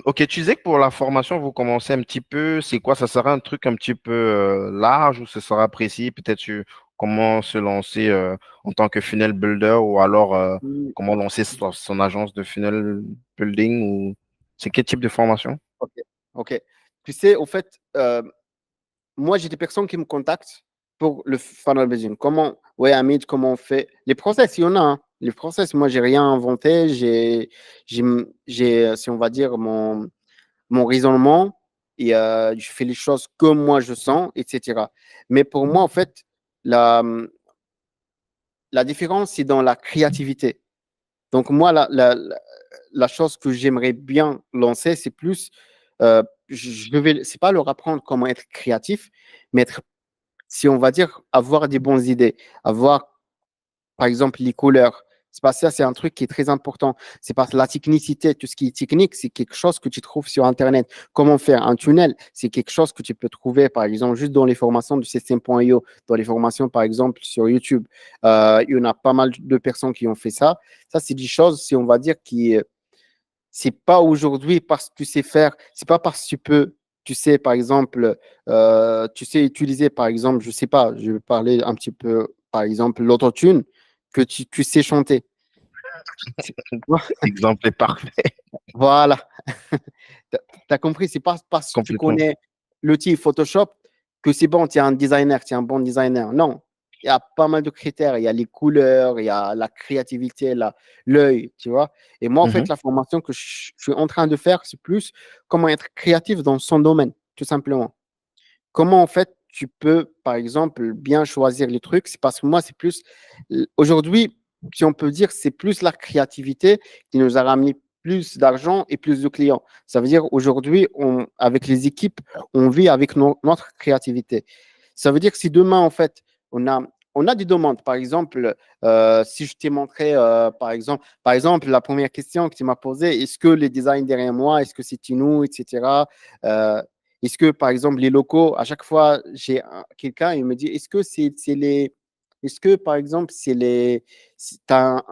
ok, tu disais que pour la formation, vous commencez un petit peu, c'est quoi? Ça sera un truc un petit peu large ou ce sera précis? Peut-être comment se lancer en tant que funnel builder ou alors Hmm, comment lancer son agence de funnel building ou c'est quel type de formation? ok, ok. Tu sais, au fait, moi, j'ai des personnes qui me contactent pour le funnel building. Comment, ouais, Hamid, comment on fait? Les process, il y en a, hein. Les process, moi, j'ai rien inventé. J'ai, si on va dire, mon raisonnement et je fais les choses comme moi je sens, etc. Mais pour moi, en fait, la, la différence, c'est dans la créativité. Donc, moi, la chose que j'aimerais bien lancer, c'est plus, c'est pas leur apprendre comment être créatif, mais être, si on va dire, avoir des bonnes idées, avoir par exemple, les couleurs. C'est pas ça, c'est un truc qui est très important. C'est parce que la technicité, tout ce qui est technique, c'est quelque chose que tu trouves sur Internet. Comment faire un tunnel, c'est quelque chose que tu peux trouver, par exemple, juste dans les formations de système.io, dans les formations, par exemple, sur YouTube. Il y en a pas mal de personnes qui ont fait ça. Ça, c'est des choses, si on va dire, qui, c'est pas aujourd'hui parce que tu sais faire, c'est pas parce que tu peux, tu sais, par exemple, tu sais utiliser, par exemple, je sais pas, je vais parler un petit peu, par exemple, l'autotune, que tu sais chanter. L'exemple est parfait, Voilà. Tu as compris, c'est pas parce que tu complètement. connais l'outil Photoshop que c'est bon, tu es un designer, tu es un bon designer. Non, il y a pas mal de critères. Il y a les couleurs, il y a la créativité, l'œil, tu vois. Et moi, en fait, Mhm. la formation que je suis en train de faire, c'est plus comment être créatif dans son domaine, tout simplement. Comment, en fait, tu peux, par exemple, bien choisir les trucs. C'est parce que moi, c'est plus, aujourd'hui, si on peut dire, c'est plus la créativité qui nous a ramené plus d'argent et plus de clients. Ça veut dire aujourd'hui, avec les équipes, on vit avec notre créativité. Ça veut dire que si demain, en fait, on a, on a des demandes, par exemple, si je t'ai montré, par exemple, la première question que tu m'as posée, est-ce que les designs derrière moi, est-ce que c'est nous, etc. Euh, Est-ce que, par exemple, les locaux, à chaque fois, j'ai quelqu'un, il me dit, est-ce que, par exemple, t'as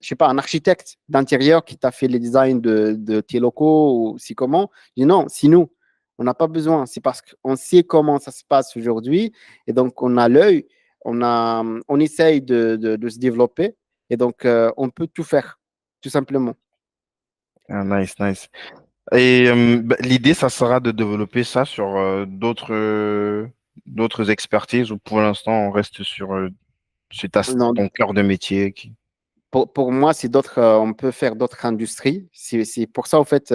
je sais pas, un architecte d'intérieur qui t'a fait les designs de tes locaux ou c'est comment? Je dis non, c'est nous. On n'a pas besoin. C'est parce qu'on sait comment ça se passe aujourd'hui et donc on a l'œil, on essaye de se développer et donc on peut tout faire, tout simplement. Ah, nice, nice. Et bah, l'idée, ça sera de développer ça sur d'autres expertises ou pour l'instant, on reste sur Non, ton cœur de métier. pour moi, c'est d'autres, on peut faire d'autres industries. C'est pour ça, en fait,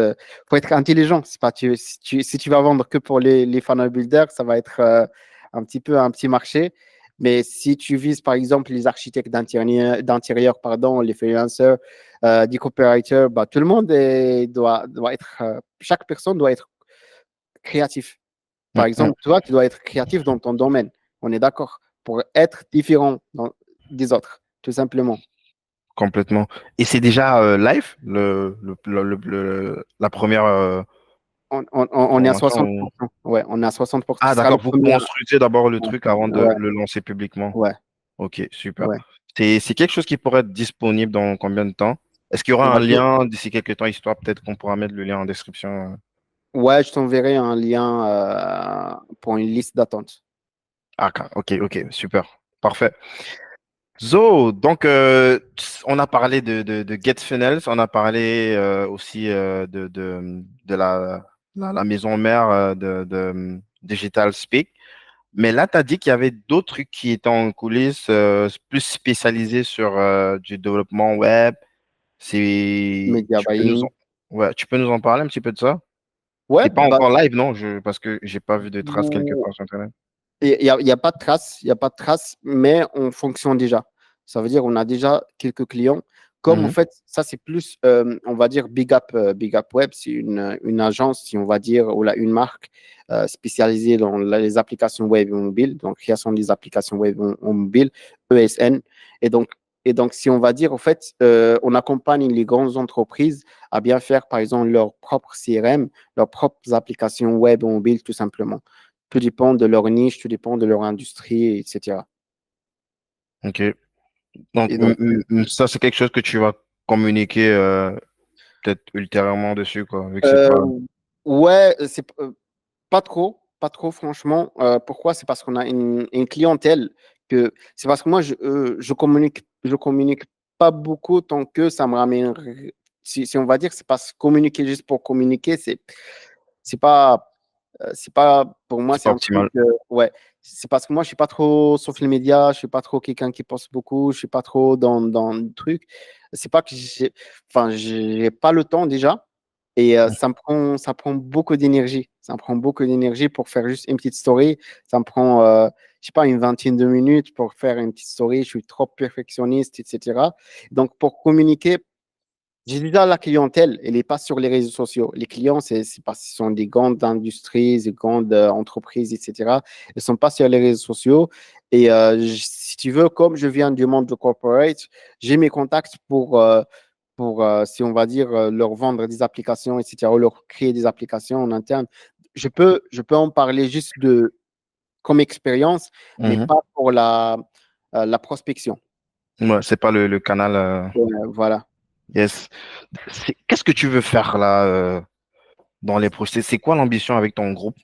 faut être intelligent. C'est pas, si tu vas vendre que pour les funnel builders, ça va être un petit peu un petit marché. Mais si tu vises, par exemple, les architectes d'intérieur, pardon, les freelancers, des copywriters, bah, tout le monde doit être, chaque personne doit être créatif. Mm, Par mm. exemple, toi, tu dois être créatif dans ton domaine. On est d'accord. Pour être différent des autres, tout simplement. complètement. Et c'est déjà live, la première On est à formation 60%. Ouais, on est à 60%. Ce Ah, sera le d'accord. Vous premier. construisez d'abord le Ouais, truc avant de ouais, le lancer publiquement. ouais. Ok, super. Ouais. C'est quelque chose qui pourrait être disponible dans combien de temps? Est-ce qu'il y aura On va un dire, lien d'ici quelques temps, histoire peut-être qu'on pourra mettre le lien en description? ouais, je t'enverrai un lien pour une liste d'attente. Ah, ok, ok, super. Parfait. Zo, donc on a parlé de GetFunnels, on a parlé aussi de la maison mère de Digital Speak. Mais là, tu as dit qu'il y avait d'autres trucs qui étaient en coulisses, plus spécialisés sur du développement web. Media Tu peux buying. ouais, tu peux nous en parler un petit peu de ça? Ouais, C'est pas bah, encore live, non? Parce que j'ai pas vu de traces quelque part sur Internet. il y a pas de traces, il y a pas de traces, mais on fonctionne déjà. Ça veut dire on a déjà quelques clients. Comme en Mhm. fait, ça c'est plus, on va dire Big Up Web, c'est une agence, si on va dire, ou là, une marque spécialisée dans les applications web et mobile, donc création des applications web en mobile, ESN. Et donc, et donc, si on va dire, en fait, on accompagne les grandes entreprises à bien faire, par exemple, leur propre CRM, leurs propres applications web et mobile, tout simplement. Tout dépend de leur niche, tout dépend de leur industrie, etc. Ok. Donc, Et donc, ça, c'est quelque chose que tu vas communiquer peut-être ultérieurement dessus, quoi, vu que c'est pas. euh, ouais, c'est pas trop, franchement. Pourquoi? C'est parce qu'on a une clientèle que c'est parce que moi, je communique pas beaucoup tant que ça me ramène. Si on va dire, c'est parce que communiquer juste pour communiquer, c'est pas. C'est pas, pour moi, C'est c'est pas un truc, optimal. ouais. C'est parce que moi, je suis pas trop sur les médias, je suis pas trop quelqu'un qui poste beaucoup, je suis pas trop dans le truc. C'est pas que j'ai pas le temps déjà. Et ça prend beaucoup d'énergie. Ça me prend beaucoup d'énergie pour faire juste une petite story. Ça me prend, je sais pas, une vingtaine de minutes pour faire une petite story. Je suis trop perfectionniste, etc. Donc, pour communiquer, j'ai déjà la clientèle, elle n'est pas sur les réseaux sociaux. Les clients, c'est parce qu'ils sont des grandes industries, des grandes entreprises, etc. Ils ne sont pas sur les réseaux sociaux. Et si tu veux, comme je viens du monde de corporate, j'ai mes contacts si on va dire, leur vendre des applications, etc., ou leur créer des applications en interne. Je peux en parler juste comme expérience, mais Mhm. pas pour la prospection. Ouais, c'est pas le canal. Voilà. Yes. Qu'est-ce que tu veux faire là dans les projets? C'est quoi l'ambition avec ton groupe?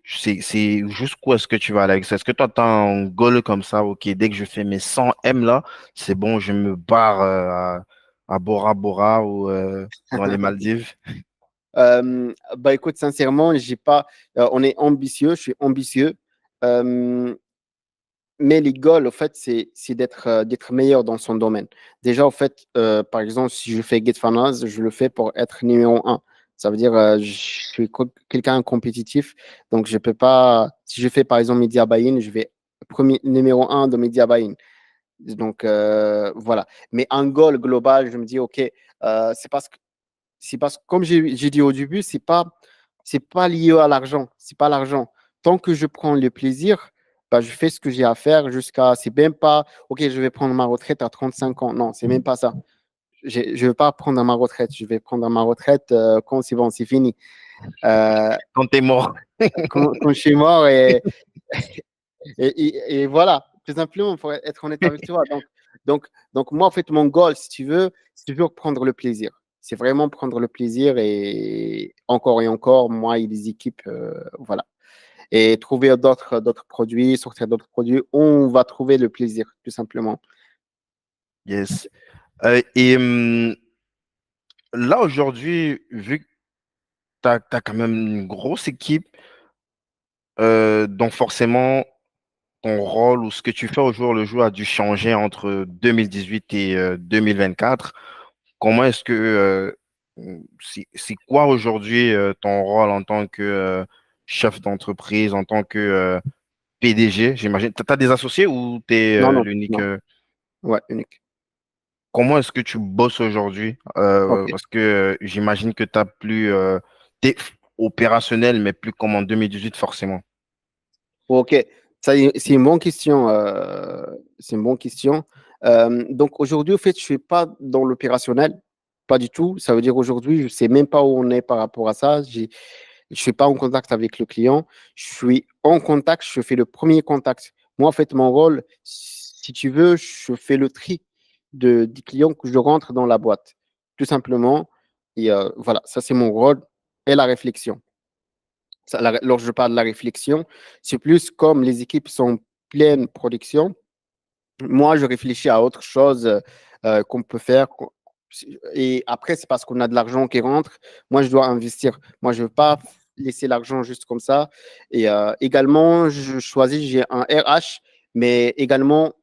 C'est jusqu'où est-ce que tu vas aller avec ça? Est-ce que toi, tu as un goal comme ça? Ok, dès que je fais mes 100 M là, c'est bon, je me barre à Bora Bora ou dans les Maldives. Bah écoute, sincèrement, j'ai pas. On est ambitieux, je suis ambitieux. Euh, mais les goals, au fait, c'est d'être meilleur dans son domaine. Déjà, au fait, par exemple, si je fais GetFunnels, je le fais pour être numéro un. Ça veut dire, je suis quelqu'un de compétitif, donc je peux pas. Si je fais par exemple Media Buying, je vais premier numéro un de Media Buying. Donc voilà. Mais un goal global, je me dis, ok, c'est parce que, comme j'ai dit au début, c'est pas lié à l'argent. C'est pas l'argent. Tant que je prends le plaisir, bah, je fais ce que j'ai à faire jusqu'à. C'est même pas, OK, je vais prendre ma retraite à 35 ans. Non, c'est même pas ça. Je ne vais pas prendre ma retraite. Je vais prendre ma retraite quand c'est bon, c'est fini. Euh, Quand t'es mort. quand je suis mort et voilà, tout simplement, pour être honnête avec toi. Donc, moi, en fait, mon goal, si tu veux, c'est toujours prendre le plaisir. C'est vraiment prendre le plaisir et encore, moi et les équipes, voilà. Et trouver d'autres produits, sortir d'autres produits, on va trouver le plaisir, tout simplement. Yes. Et là, aujourd'hui, vu que tu as quand même une grosse équipe, donc forcément, ton rôle ou ce que tu fais au jour le jour a dû changer entre 2018 et 2024. Comment est-ce que c'est quoi aujourd'hui ton rôle en tant que chef d'entreprise, en tant que PDG, j'imagine. Tu as des associés ou tu Non, es non, l'unique non. Ouais, unique. Comment est-ce que tu bosses aujourd'hui? OK. Parce que j'imagine que tu as plus t'es opérationnel, mais plus comme en 2018 forcément. OK. C'est une bonne question. C'est une bonne question. Donc aujourd'hui, au fait, je ne suis pas dans l'opérationnel, pas du tout. Ça veut dire aujourd'hui, je ne sais même pas où on est par rapport à ça. Je ne suis pas en contact avec le client. Je suis en contact, je fais le premier contact. Moi, en fait, mon rôle, si tu veux, je fais le tri des clients que je rentre dans la boîte, tout simplement. Et voilà, ça, c'est mon rôle et la réflexion. Lorsque je parle de la réflexion, c'est plus comme les équipes sont pleines production. Moi, je réfléchis à autre chose qu'on peut faire. Et après, c'est parce qu'on a de l'argent qui rentre. Moi, je dois investir. Moi, je ne veux pas laisser l'argent juste comme ça. Et également, je choisis, j'ai un RH, mais également,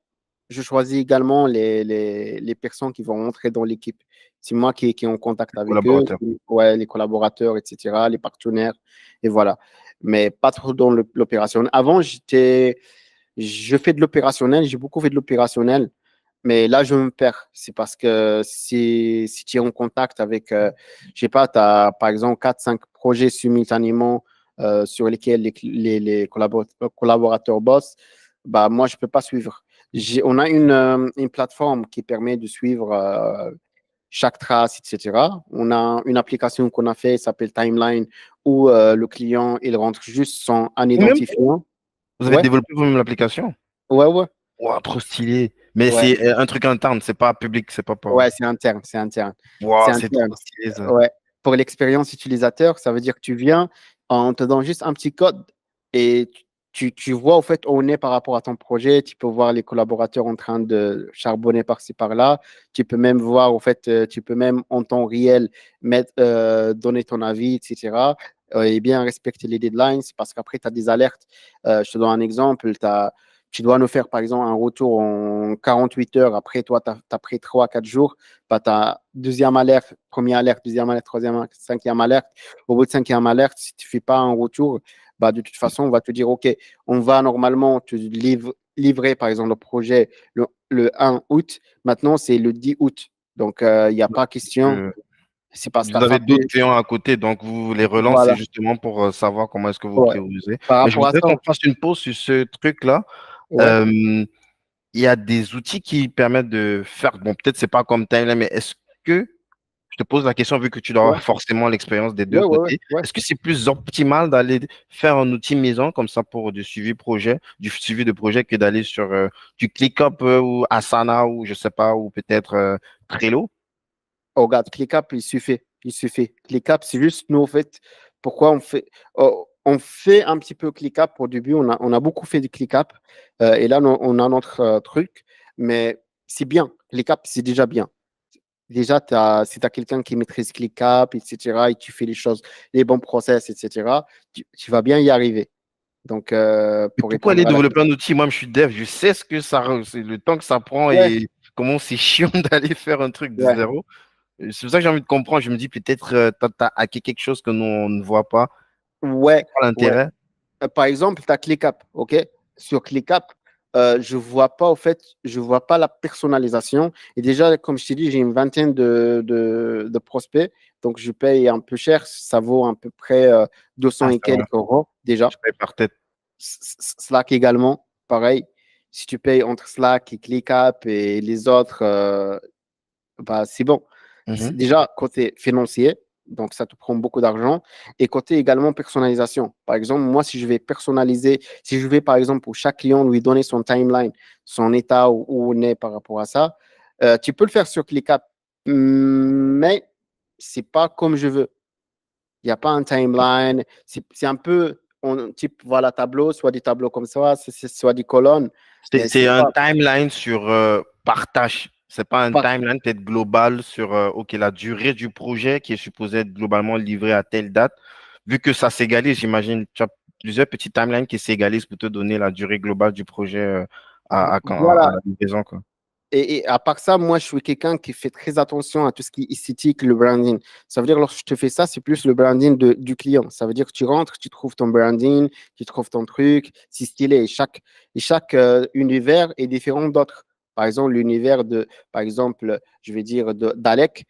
je choisis également les personnes qui vont rentrer dans l'équipe. C'est moi qui est en contact avec eux, Collaborateur. ouais, les collaborateurs, etc., les partenaires, et voilà. Mais pas trop dans l'opération. Avant, je fais de l'opérationnel, j'ai beaucoup fait de l'opérationnel, mais là, je me perds. C'est parce que si tu es en contact avec, je sais pas, tu as par exemple 4, 5 projets simultanément sur lesquels les collaborateurs bossent, bah, moi, je peux pas suivre. On a une plateforme qui permet de suivre chaque trace, etc. On a une application qu'on a fait, ça s'appelle Timeline, où le client, il rentre juste un Vous-même, identifiant. vous avez Ouais, développé vous-même l'application? ouais, ouais. Wow, trop stylé. Mais Ouais, c'est un truc interne, c'est pas public, c'est pas pour. ouais, c'est interne, c'est interne. C'est Wow, c'est interne. trop stylé ça. Ouais. Pour l'expérience utilisateur, ça veut dire que tu viens, on te donne juste un petit code et tu vois au fait où on est par rapport à ton projet. Tu peux voir les collaborateurs en train de charbonner par-ci par-là. Tu peux même voir, au fait, tu peux même en temps réel donner ton avis, etc. Et bien respecter les deadlines parce qu'après, tu as des alertes. Je te donne un exemple. Tu dois nous faire, par exemple, un retour en 48 heures. Après, toi, tu as pris 3, 4 jours. Bah, tu as deuxième alerte, première alerte, deuxième alerte, troisième alerte, cinquième alerte. Au bout de cinquième alerte, si tu ne fais pas un retour, bah, de toute façon, on va te dire, OK, on va normalement te livrer, par exemple, le projet le 1 août. Maintenant, c'est le 10 août. Donc, il n'y a pas question. Euh, C'est parce que tu as Vous avez frappé. d'autres clients à côté, donc vous les relancez Voilà. justement pour savoir comment est-ce que vous Ouais. priorisez. Par Mais je rapport à voudrais ça, qu'on fasse une pause sur ce truc-là. ouais. Euh, il y a des outils qui permettent de faire, bon, peut-être c'est pas comme Timeline, mais est-ce que, je te pose la question vu que tu dois Ouais. avoir forcément l'expérience des deux Ouais, ouais, ouais, côtés, ouais. est-ce que c'est plus optimal d'aller faire un outil maison comme ça pour du suivi de projet que d'aller sur du ClickUp ou Asana ou je sais pas, ou peut-être Trello? Oh, regarde, ClickUp, il suffit. Il suffit. ClickUp, c'est juste nous, en fait, pourquoi on fait un petit peu ClickUp au début. On a beaucoup fait du ClickUp. Et là, on a notre truc. Mais c'est bien. ClickUp, c'est déjà bien. Déjà, si tu as quelqu'un qui maîtrise ClickUp, etc., et tu fais les choses, les bons process, etc., tu vas bien y arriver. Donc, Et pour pourquoi répondre aller à la développer un question. outil? Moi, je suis dev, je sais ce que c'est le temps que ça prend Ouais, et comment c'est chiant d'aller faire un truc de ouais, zéro. C'est pour ça que j'ai envie de comprendre. Je me dis peut-être t'as hacké quelque chose que nous, on ne voit pas. C'est ouais, quoi ouais. l'intérêt? Par exemple, tu as ClickUp, OK? Sur ClickUp, je vois pas, au fait, je vois pas la personnalisation. Et déjà, comme je t'ai dit, j'ai une vingtaine de prospects. Donc, je paye un peu cher. Ça vaut à peu près 200 Ah, et c'est vrai. quelques euros déjà. Je paye par tête. Slack également, pareil. Si tu payes entre Slack et ClickUp et les autres, bah, c'est bon. Mhm. Déjà, côté financier, donc ça te prend beaucoup d'argent. Et côté également personnalisation. Par exemple, moi, si je vais personnaliser, si je vais, par exemple, pour chaque client, lui donner son timeline, son état où on est par rapport à ça, tu peux le faire sur ClickUp, mais c'est pas comme je veux. Il n'y a pas un timeline. C'est un peu, type, voilà, tableau, soit des tableaux comme ça, soit des colonnes, mais C'est c'est un pas timeline sur par tâche. C'est pas un pas timeline peut-être global sur OK, la durée du projet qui est supposé être globalement livré à telle date. Vu que ça s'égalise, j'imagine, tu as plusieurs petits timelines qui s'égalisent pour te donner la durée globale du projet à voilà. la livraison, quoi. Et à part ça, moi, je suis quelqu'un qui fait très attention à tout ce qui est esthétique, le branding. Ça veut dire, lorsque je te fais ça, c'est plus le branding du client. Ça veut dire que tu rentres, tu trouves ton branding, tu trouves ton truc, c'est stylé. Et chaque univers est différent d'autres. Par exemple, l'univers par exemple, je vais dire, d'Alec,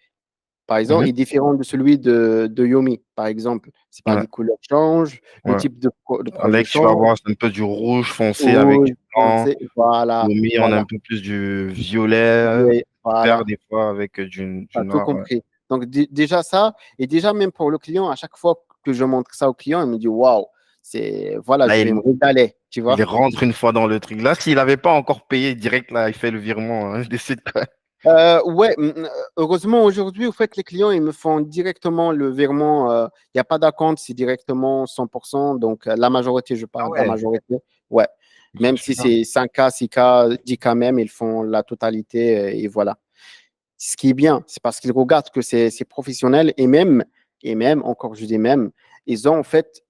par exemple, Mhm. est différent de celui de Yomi, par exemple. C'est pas Ouais, les couleurs changent, le ouais. type de projet Avec, tu vas change. voir, c'est un peu du rouge foncé avec du Rouge, blanc. foncé, voilà, Yomi, on a un voilà. peu plus du violet, Oui, vert voilà. des fois avec Tu du as tout noir. Ouais. compris. Donc, déjà ça, et déjà même pour le client, à chaque fois que je montre ça au client, il me dit, waouh, voilà, Là, je vais me régaler, tu il vois. rentre une fois dans le truc. Là, s'il n'avait pas encore payé direct, là, il fait le virement, hein, je décide quoi. Ouais, heureusement aujourd'hui, au fait, les clients, ils me font directement le virement. Il n'y a pas d'acompte, c'est directement 100%. Donc, la majorité, je Ah parle de la ouais, majorité. Ouais. c'est Même si super. c'est 5K, 6K, 10K même, ils font la totalité et voilà. Ce qui est bien, c'est parce qu'ils regardent que c'est professionnel et même, encore je dis même, ils ont en fait,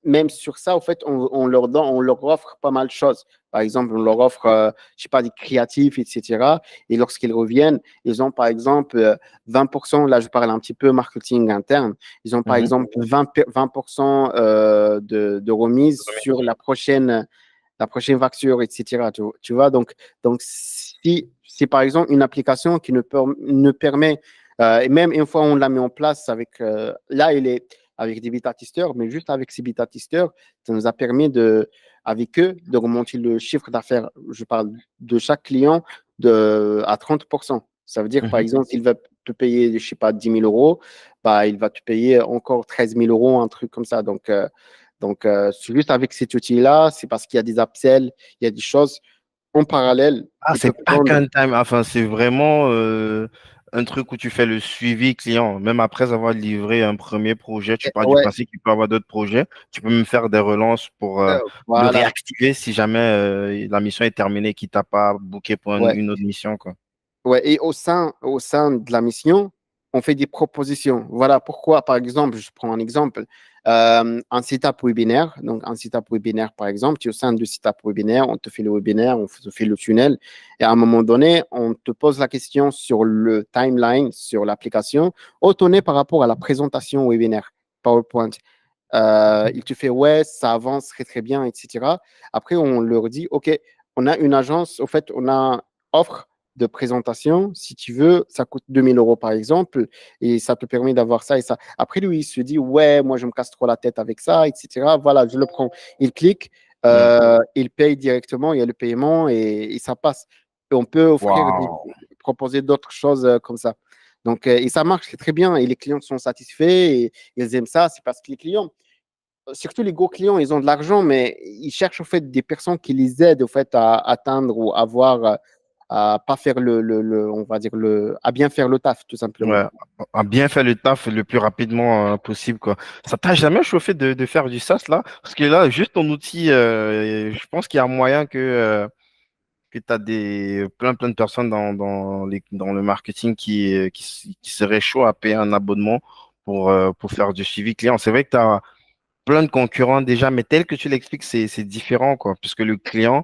même sur ça, en fait, on leur offre pas mal de choses. Par exemple, on leur offre, je sais pas, des créatifs, etc. Et lorsqu'ils reviennent, ils ont par exemple 20%, là je parle un petit peu marketing interne, ils ont par Mhm. exemple 20% de remise sur la prochaine facture, etc. Tu vois, donc si par exemple une application qui ne permet, et même une fois on l'a mis en place avec, là il est avec des bêta-testeurs, mais juste avec ces bêta-testeurs, ça nous a permis avec eux de remonter le chiffre d'affaires, je parle de chaque client, à 30%. Ça veut dire, par Mhm. exemple, s'il va te payer, je sais pas, 10 000 euros, bah, il va te payer encore 13 000 euros, un truc comme ça. Donc, c'est juste avec cet outil-là, c'est parce qu'il y a des upsells, il y a des choses en parallèle Ah, qui c'est peuvent pas prendre. qu'un time, enfin, c'est vraiment un truc où tu fais le suivi client. Même après avoir livré un premier projet, tu pars du Ouais, principe qu'il peut y avoir d'autres projets. Tu peux même faire des relances pour le voilà. réactiver si jamais la mission est terminée, qu'il t'a pas booké pour Ouais. une autre mission, quoi. Ouais, et au sein de la mission, on fait des propositions. Voilà pourquoi, par exemple, je prends un exemple, un setup webinaire. Donc, un setup webinaire, par exemple, tu es au sein du setup webinaire, on te fait le webinaire, on te fait le tunnel, et à un moment donné, on te pose la question sur le timeline, sur l'application, autonné par rapport à la présentation webinaire, PowerPoint. Il te fait, ouais, ça avance très, très bien, etc. Après, on leur dit, OK, on a une agence, au fait, on a offre de présentation. Si tu veux, ça coûte 2000 euros, par exemple, et ça te permet d'avoir ça et ça. Après, lui, il se dit, ouais, moi, je me casse trop la tête avec ça, etc. Voilà, je le prends. Il clique, Mm. il paye directement, il y a le paiement et ça passe. Et on peut offrir, Waouh. proposer d'autres choses comme ça. Donc, et ça marche très bien et les clients sont satisfaits et ils aiment ça. C'est parce que les clients, surtout les gros clients, ils ont de l'argent, mais ils cherchent en fait des personnes qui les aident au fait à atteindre ou à pas faire on va dire à bien faire le taf, tout simplement. Ouais, a bien fait le taf le plus rapidement possible, quoi. Ça t'a jamais chauffé de faire du SaaS, là? Parce que là, juste ton outil, je pense qu'il y a moyen que tu as plein de personnes dans le marketing qui seraient chauds à payer un abonnement pour faire du suivi client. C'est vrai que tu as plein de concurrents déjà, mais tel que tu l'expliques, c'est différent, quoi, puisque le client,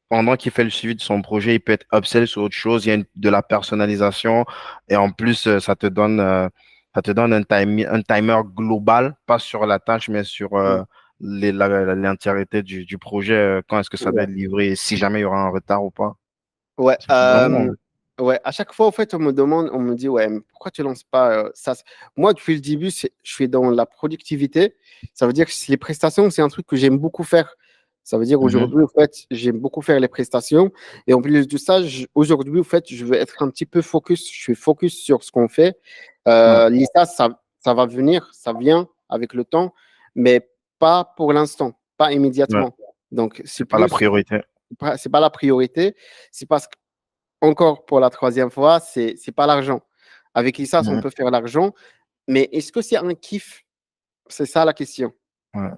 pendant qu'il fait le suivi de son projet, il peut être upsell sur autre chose, il y a de la personnalisation, et en plus, ça te donne un timer global, pas sur la tâche, mais sur l'entièreté du projet, quand est-ce que ça doit Ouais. être livré, si jamais il y aura un retard ou pas. Ouais, C'est vraiment. ouais, à chaque fois, en fait, on me demande, on me dit, ouais, mais pourquoi tu lances pas ça? Moi, depuis le début, je suis dans la productivité. Ça veut dire que les prestations, c'est un truc que j'aime beaucoup faire. Ça veut dire Mhm. aujourd'hui, en fait, j'aime beaucoup faire les prestations. Et en plus de ça, aujourd'hui, en fait, je veux être un petit peu focus. Je suis focus sur ce qu'on fait. Ouais, L'ISA, ça va venir, ça vient avec le temps, mais pas pour l'instant, pas ouais, immédiatement. Donc, c'est pas la priorité. c'est pas la priorité. C'est parce que encore pour la troisième fois, c'est pas l'argent. Avec l'ISAS, on Mhm. peut faire l'argent, mais est-ce que c'est un kiff? C'est ça la question. Ouais.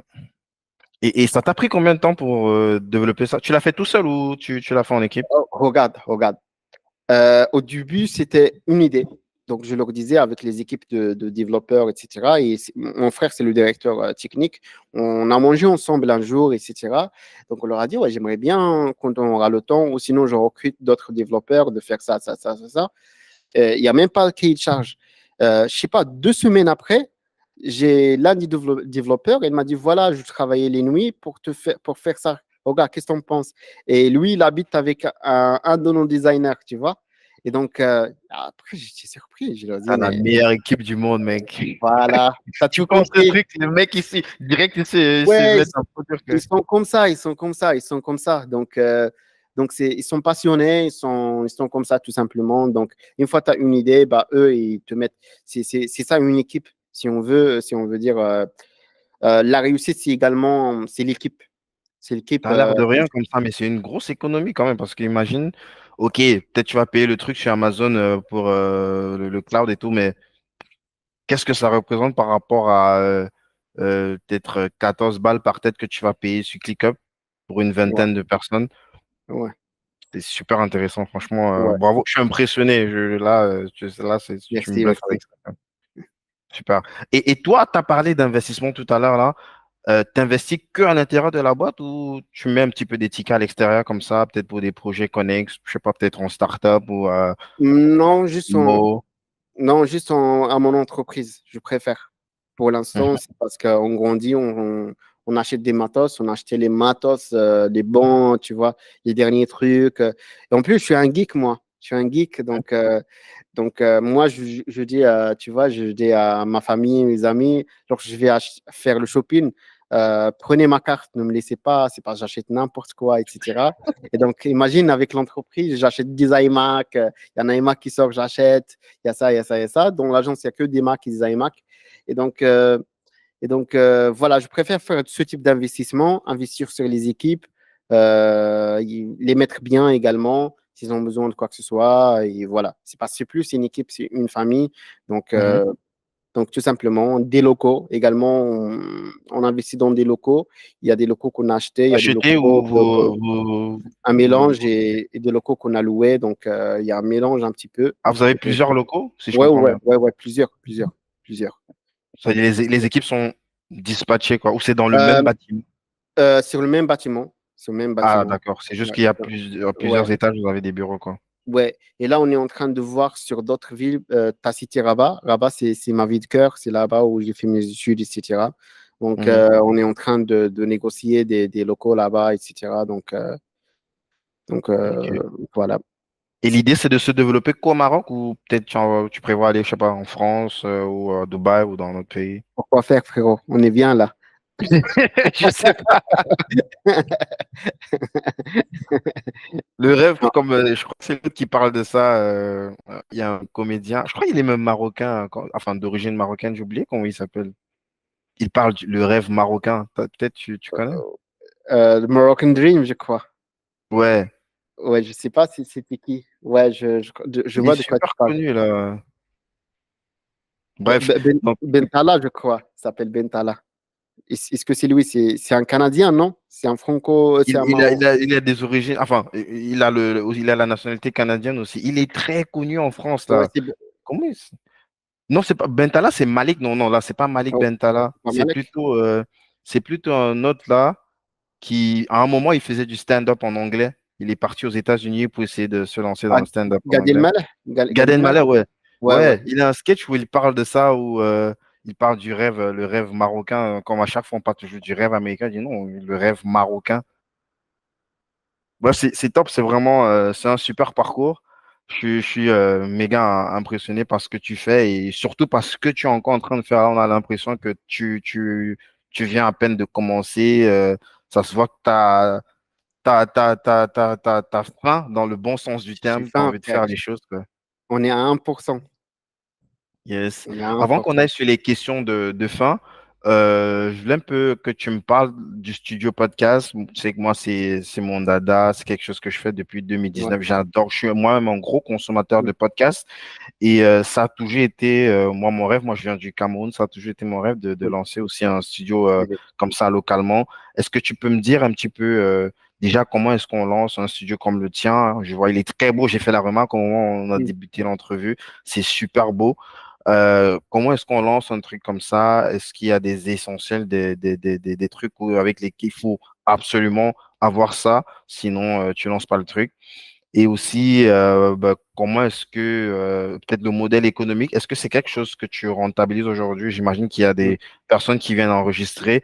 Et ça t'a pris combien de temps pour développer ça? Tu l'as fait tout seul ou tu l'as fait en équipe? Oh, regarde, regarde. Au début, c'était une idée. Donc, je leur disais avec les équipes de développeurs, etc. Et mon frère, c'est le directeur technique. On a mangé ensemble un jour, etc. Donc, on leur a dit, ouais, j'aimerais bien, quand on aura le temps, ou sinon, je recrute d'autres développeurs de faire ça, ça, ça, ça, ça. Il n'y a même pas le cahier de charge. Je sais pas, 2 semaines après, j'ai l'un des développeurs, il m'a dit, voilà, je travaillais les nuits pour faire ça. Regarde, qu'est-ce que tu en penses? Et lui, il habite avec un de nos designers, tu vois. Et donc, après, j'étais surpris. Je leur dis, T'as la mais meilleure équipe du monde, mec. voilà, t'as Tu tout penses ce compris. truc, le mec ici, direct, il se Ouais, met un peu dur que. ils sont comme ça, ils sont comme ça, ils sont comme ça. Donc ils sont passionnés, ils sont comme ça tout simplement. Donc, une fois que tu as une idée, bah, eux, ils te mettent. C'est ça une équipe. Si on veut dire, la réussite, c'est également, c'est l'équipe. C'est l'équipe. T'as l'air de rien comme ça, mais c'est une grosse économie quand même, parce qu'imagine, ok, peut-être tu vas payer le truc chez Amazon pour le cloud et tout, mais qu'est-ce que ça représente par rapport à peut-être 14 balles par tête que tu vas payer sur ClickUp pour une Ouais, vingtaine de personnes? ouais, C'est super intéressant, franchement. ouais. Bravo, je suis impressionné. Là, tu me Merci, bluffes merci. avec ça. Super. Et toi, tu as parlé d'investissement tout à l'heure là. Tu investis que à l'intérieur de la boîte ou tu mets un petit peu des tickets à l'extérieur comme ça, peut-être pour des projets connexes, je sais pas, peut-être en start-up ou Non, IMO. non, juste à mon entreprise, je préfère. Pour l'instant, Mhm. c'est parce qu'on grandit, on achète des matos, on a acheté les matos, les bons, tu vois, les derniers trucs. Et en plus, je suis un geek, moi. Je suis un geek, moi, je dis, tu vois, je dis à ma famille, mes amis, genre, je vais faire le shopping. Prenez ma carte, ne me laissez pas, c'est pas j'achète n'importe quoi, etc. Et donc, imagine avec l'entreprise, j'achète 10 iMac, il y en a un iMac qui sort, j'achète, il y a ça, il y a ça, il y a ça. Dans l'agence, il n'y a que des Mac et des iMac. Et donc, voilà, je préfère faire ce type d'investissement, investir sur les équipes, les mettre bien également, s'ils ont besoin de quoi que ce soit. Et voilà, c'est plus une équipe, c'est une famille. Donc, Mhm. tout simplement, des locaux également, on investit dans des locaux. Il y a des locaux qu'on a achetés, il y a des Acheter locaux, ou un mélange et des locaux qu'on a loués. Donc, il y a un mélange un petit peu. Ah, vous avez plusieurs locaux, si je Ouais, comprends ouais, bien. ouais, ouais, plusieurs. Ça, les équipes sont dispatchées, quoi, ou c'est dans le même Euh, bâtiment. sur le même bâtiment. Sur le même Ah, bâtiment. d'accord. C'est juste Ouais, qu'il y a ouais, plusieurs étages, vous avez des bureaux, quoi. ouais. Et là, on est en train de voir sur d'autres villes. Tu as cité Rabat. Rabat, c'est ma ville de cœur. C'est là-bas où j'ai fait mes études, etc. Donc, Mhm. on est en train de négocier des locaux là-bas, etc. Donc Ok. voilà. Et l'idée, c'est de se développer qu'au Maroc ou peut-être tu prévois aller, je sais pas, en France ou à Dubaï ou dans un autre pays? Pourquoi faire, frérot? On est bien là. Je sais pas. Le rêve, Non, comme je crois que c'est l'autre qui parle de ça. Il y a un comédien, je crois qu'il est même marocain, enfin d'origine marocaine, j'ai oublié comment il s'appelle. Il parle le rêve marocain. Peut-être tu connais? le Moroccan Dream, je crois. Ouais, Ouais, je sais pas si c'était qui. Ouais, je il est vois de quoi tu super parles. connu là. Bref, donc Bentala, je crois. Il s'appelle Bentala. Est-ce que c'est lui? C'est un Canadien, non? C'est un Franco, c'est un Maroc. il a des origines, enfin, il a la nationalité canadienne aussi. Il est très connu en France Ouais, là. Comment il s- Non, c'est pas Bentala, c'est Malik. Non, non, là, c'est pas Malik oh, Bentala. pas Malek. C'est plutôt un autre là qui, à un moment, il faisait du stand-up en anglais. Il est parti aux États-Unis pour essayer de se lancer dans Ah, le stand-up en Gad anglais. Elmaleh? Gad Gad Elmaleh? Elmaleh, ouais. Ouais, ouais. Ouais, il a un sketch où il parle de ça, où il parle du rêve, le rêve marocain. Comme à chaque fois, on parle toujours du rêve américain. Il dit non, le rêve marocain. Ouais, c'est top, c'est vraiment, c'est un super parcours. Je suis méga impressionné par ce que tu fais et surtout parce que tu es encore en train de faire. Là, on a l'impression que tu viens à peine de commencer. Ça se voit que tu as, t'as faim dans le bon sens du Je suis terme. Tu as fin, envie de frère. faire les choses, quoi. On est à 1%. Yes. On est à Avant qu'on 1%. aille sur les questions de fin, je voulais un peu que tu me parles du studio podcast. Tu sais que moi, c'est mon dada, c'est quelque chose que je fais depuis Ouais. 2019. J'adore, je suis moi-même un gros consommateur Mm, de podcasts et ça a toujours été, moi, mon rêve. Moi, je viens du Cameroun, ça a toujours été mon rêve de mm, lancer aussi un studio mm, comme ça localement. Est-ce que tu peux me dire un petit peu déjà comment est-ce qu'on lance un studio comme le tien? Je vois, il est très beau. J'ai fait la remarque au moment où on a mm. débuté l'entrevue. C'est super beau. Comment est-ce qu'on lance un truc comme ça? Est-ce qu'il y a des essentiels, des trucs avec lesquels il faut absolument avoir ça, sinon tu lances pas le truc? Et aussi, bah, comment est-ce que peut-être le modèle économique, est-ce que c'est quelque chose que tu rentabilises aujourd'hui? J'imagine qu'il y a Mm. des personnes qui viennent enregistrer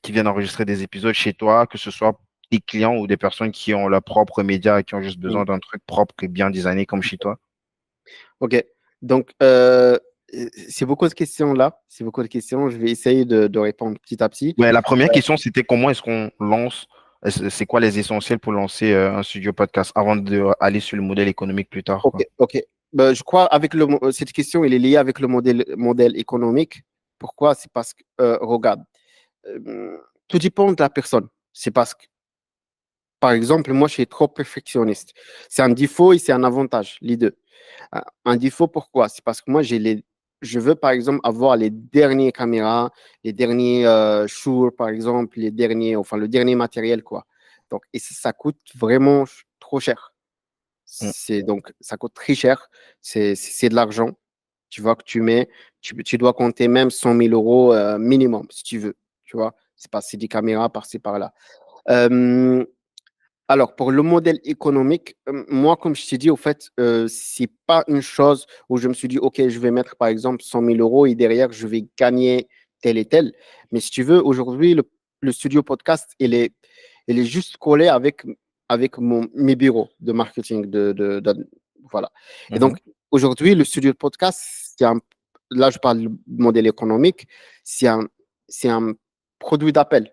qui viennent enregistrer des épisodes chez toi, que ce soit des clients ou des personnes qui ont leur propre média et qui ont juste besoin Mm. d'un truc propre et bien designé comme chez toi? Ok. Donc, c'est beaucoup de questions là. C'est beaucoup de questions. Je vais essayer de répondre petit à petit. Ouais, la première question, c'était comment est-ce qu'on lance, c'est quoi les essentiels pour lancer un studio podcast avant d'aller sur le modèle économique plus tard, Ok, quoi. ok. Ben, je crois avec cette question, elle est liée avec le modèle économique. Pourquoi? C'est parce que, regarde, euh, tout dépend de la personne. C'est parce que, par exemple, moi, je suis trop perfectionniste. C'est un défaut et c'est un avantage, les deux. Un défaut, pourquoi? C'est parce que moi, je veux, par exemple, avoir les dernières caméras, les derniers Shure, par exemple, enfin, le dernier matériel, quoi. Donc, et ça coûte vraiment trop cher. Mm. Donc, ça coûte très cher. C'est de l'argent. Tu vois que tu mets, tu dois compter même 100 000 euros minimum, si tu veux. Tu vois, c'est des caméras par-ci, par-là. Euh, alors, pour le modèle économique, moi, comme je t'ai dit, au fait, c'est pas une chose où je me suis dit, OK, je vais mettre par exemple 100 000 euros et derrière, je vais gagner tel et tel. Mais si tu veux, aujourd'hui, le studio podcast, il est juste collé avec mes bureaux de marketing. Voilà. Et Mhm. donc, aujourd'hui, le studio de podcast, là, je parle du modèle économique, c'est un, c'est un produit d'appel.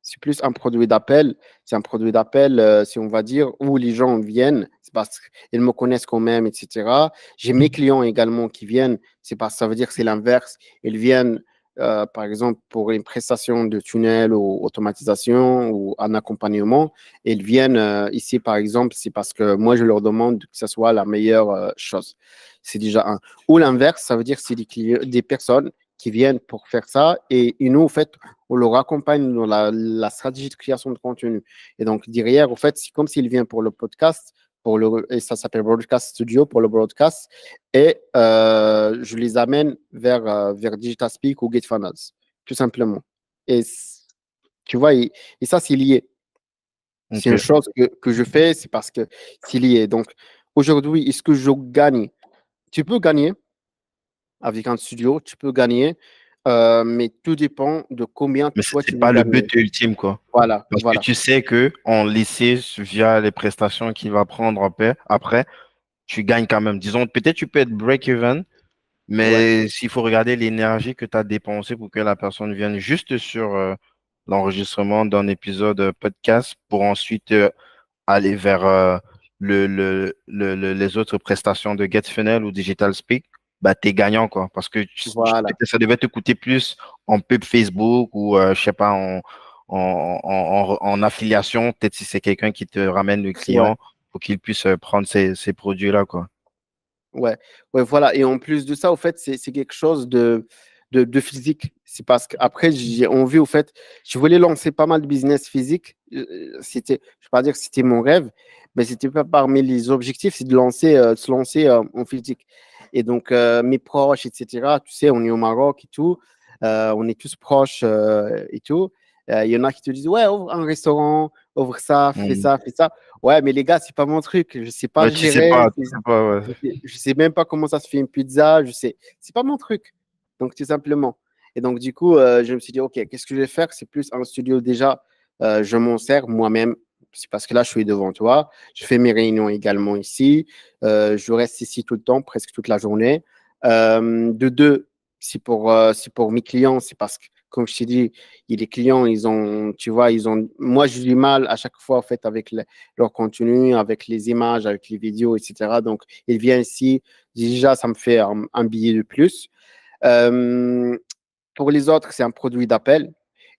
C'est plus un produit d'appel. C'est un produit d'appel, si on va dire, où les gens viennent, c'est parce qu'ils me connaissent quand même, etc. J'ai mes clients également qui viennent, c'est parce que ça veut dire que c'est l'inverse. Ils viennent, par exemple, pour une prestation de tunnel ou automatisation ou un accompagnement. Ils viennent ici, par exemple, c'est parce que moi, je leur demande que ce soit la meilleure chose. C'est déjà un. Ou l'inverse, ça veut dire que c'est des personnes qui viennent pour faire ça et nous, en fait, on leur accompagne dans la stratégie de création de contenu. Et donc, derrière, en fait, c'est comme s'il vient pour le podcast, et ça s'appelle Broadcast Studio pour le broadcast, et je les amène vers Digital Speak ou GetFunnels, tout simplement. Et tu vois, et ça, c'est lié. C'est une Ok. chose que je fais, c'est parce que c'est lié. Donc, aujourd'hui, est-ce que je gagne? Tu peux gagner avec un studio, tu peux gagner, mais tout dépend de combien Mais toi tu c'est veux pas le gagner. but ultime, quoi. Voilà, Parce que voilà. tu sais que en laissé via les prestations qu'il va prendre après, tu gagnes quand même. Disons, peut-être tu peux être break-even, Ouais, mais s'il faut regarder l'énergie que tu as dépensée pour que la personne vienne juste sur l'enregistrement d'un épisode podcast pour ensuite aller vers les autres prestations de GetFunnels ou Digital Speak, bah, tu es gagnant, quoi. Parce que voilà. peut-être ça devait te coûter plus en pub Facebook ou, je sais pas, en affiliation. Peut-être si c'est quelqu'un qui te ramène le Ouais, client pour qu'il puisse prendre ces produits-là, quoi. ouais, ouais, voilà. Et en plus de ça, au fait, c'est quelque chose de physique. C'est parce qu'après, j'ai envie, au fait, je voulais lancer pas mal de business physique. C'était, je vais pas dire que c'était mon rêve, mais c'était pas parmi les objectifs, c'est de se lancer en physique. Et donc, mes proches, etc., tu sais, on est au Maroc et tout, on est tous proches et tout. Il y en a qui te disent, ouais, ouvre un restaurant, ouvre ça, fais Mm. ça, fais ça. Ouais, mais les gars, c'est pas mon truc. Je sais pas Ouais, gérer. tu sais pas, ouais. Je sais même pas comment ça se fait une pizza. C'est pas mon truc. Donc, tout simplement. Et donc, du coup, je me suis dit, OK, qu'est-ce que je vais faire? C'est plus un studio déjà. Je m'en sers moi-même. C'est parce que là, je suis devant toi. Je fais mes réunions également ici. Je reste ici tout le temps, presque toute la journée. De deux, c'est pour mes clients. C'est parce que, comme je t'ai dit, les clients, tu vois, moi, j'ai du mal à chaque fois, en fait, avec leur contenu, avec les images, avec les vidéos, etc. Donc, il vient ici. Déjà, ça me fait un billet de plus. Euh, pour les autres, c'est un produit d'appel.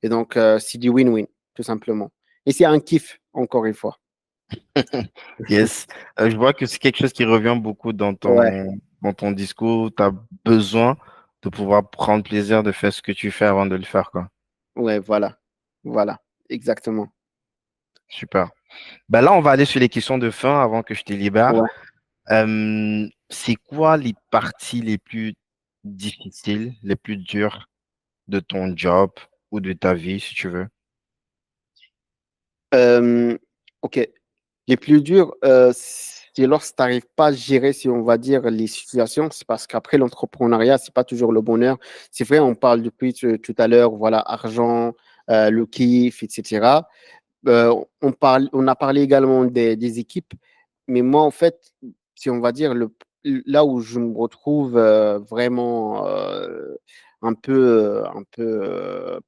Et donc, c'est du win-win, tout simplement. Et c'est un kiff, encore une fois. Yes. Je vois que c'est quelque chose qui revient beaucoup Ouais, dans ton discours. Tu as besoin de pouvoir prendre plaisir de faire ce que tu fais avant de le faire, quoi. ouais, voilà. Voilà, exactement. Super. Ben là, on va aller sur les questions de fin avant que je te libère. Ouais. C'est quoi les parties les plus difficiles, les plus dures de ton job ou de ta vie, si tu veux? Euh, OK. Les plus durs, c'est lorsque tu n'arrives pas à gérer, si on va dire, les situations. C'est parce qu'après, l'entrepreneuriat, c'est pas toujours le bonheur. C'est vrai, on parle depuis tout à l'heure, voilà, argent, le kiff, etc. On a parlé également des équipes, mais moi, en fait, si on va dire, là où je me retrouve vraiment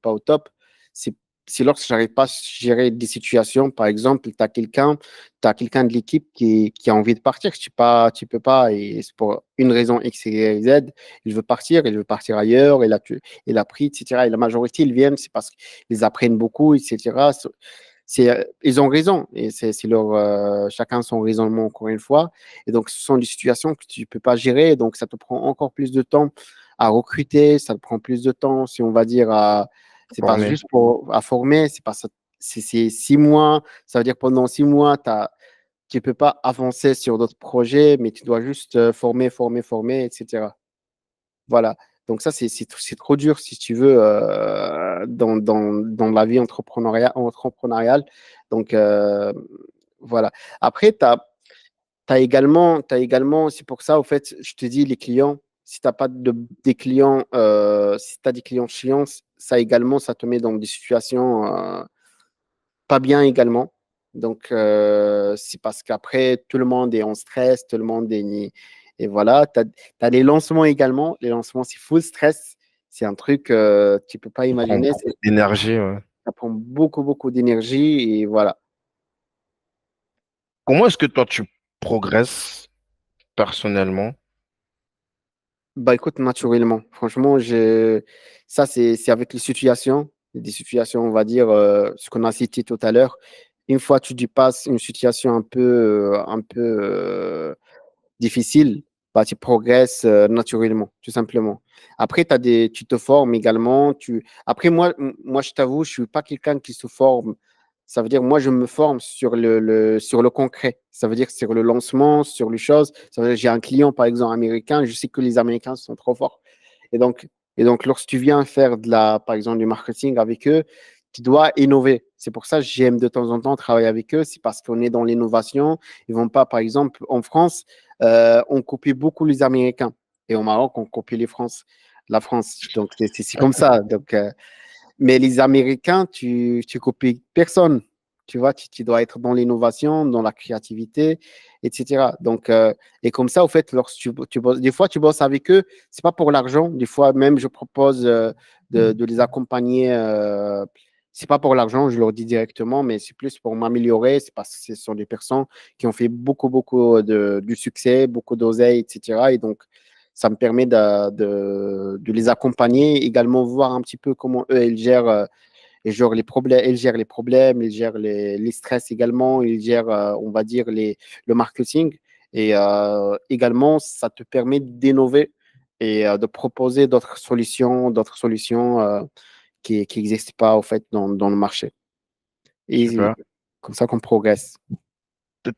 pas au top, c'est c'est lorsque j'arrive pas à gérer des situations. Par exemple, t'as quelqu'un de l'équipe qui a envie de partir, tu peux pas, et c'est pour une raison X et Z, il veut partir ailleurs, il a pris, etc. Et la majorité, ils viennent, c'est parce qu'ils apprennent beaucoup, etc. Ils ont raison, et c'est chacun son raisonnement, encore une fois. Et donc, ce sont des situations que tu ne peux pas gérer, donc ça te prend encore plus de temps à recruter, ça te prend plus de temps, si on va dire, c'est pas Formé. juste à former, c'est pas ça, c'est 6 mois, ça veut dire pendant 6 mois, tu ne peux pas avancer sur d'autres projets, mais tu dois juste former, etc. Voilà. Donc ça, c'est trop dur, si tu veux, dans la vie entrepreneuriale. Donc, voilà. Après, c'est pour ça, au fait, je te dis, les clients, si tu n'as pas des clients, si tu as des clients chiants, ça également, ça te met dans des situations pas bien également. Donc, c'est parce qu'après, tout le monde est en stress, tout le monde est. Et voilà, tu as les lancements également. Les lancements, c'est full stress. C'est un truc tu ne peux pas Ça prend imaginer. beaucoup d'énergie. Ouais. Ça prend beaucoup, beaucoup d'énergie. Et voilà. Comment est-ce que toi, tu progresses personnellement? Bah écoute, naturellement. Franchement, ça, c'est avec les situations. Des situations, on va dire, ce qu'on a cité tout à l'heure. Une fois que tu dépasses une situation difficile, bah, tu progresses naturellement, tout simplement. Après, tu te formes également. Après, moi, je t'avoue, je ne suis pas quelqu'un qui se forme. Ça veut dire, moi, je me forme sur le concret. Ça veut dire sur le lancement, sur les choses. Ça veut dire, j'ai un client, par exemple, américain. Je sais que les Américains sont trop forts. Et donc, lorsque tu viens faire par exemple, du marketing avec eux, tu dois innover. C'est pour ça que j'aime de temps en temps travailler avec eux. C'est parce qu'on est dans l'innovation. Ils vont pas, par exemple, en France, on copie beaucoup les Américains. Et au Maroc, on copie la France. Donc, c'est comme ça. Donc, mais les Américains, tu copies personne. Tu vois, tu dois être dans l'innovation, dans la créativité, etc. Donc, et comme ça, au fait, lorsque tu bosses, des fois, tu bosses avec eux, c'est pas pour l'argent. Des fois, même, je propose de les accompagner. C'est pas pour l'argent, je leur dis directement, mais c'est plus pour m'améliorer. C'est parce que ce sont des personnes qui ont fait beaucoup, beaucoup du succès, beaucoup d'oseille, etc. Et donc, ça me permet de les accompagner, également voir un petit peu comment eux, ils gèrent les problèmes, ils gèrent les stress également, ils gèrent, on va dire, le marketing. Et également, ça te permet d'innover et de proposer d'autres solutions qui n'existent pas, au fait, dans le marché. Et Super. comme ça qu'on progresse. Tu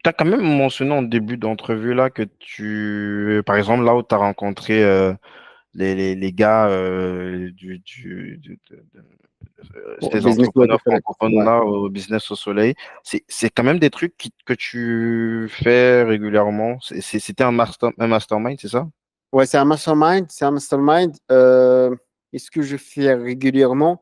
as quand même mentionné en début d'entrevue là que par exemple, là où tu as rencontré les gars Bon, ces business entrepreneurs development, francophones ouais. là au Business au Soleil, c'est quand même des trucs que tu fais régulièrement. C'était un mastermind, c'est ça? Ouais, c'est un mastermind. C'est un mastermind. Est-ce que je fais régulièrement?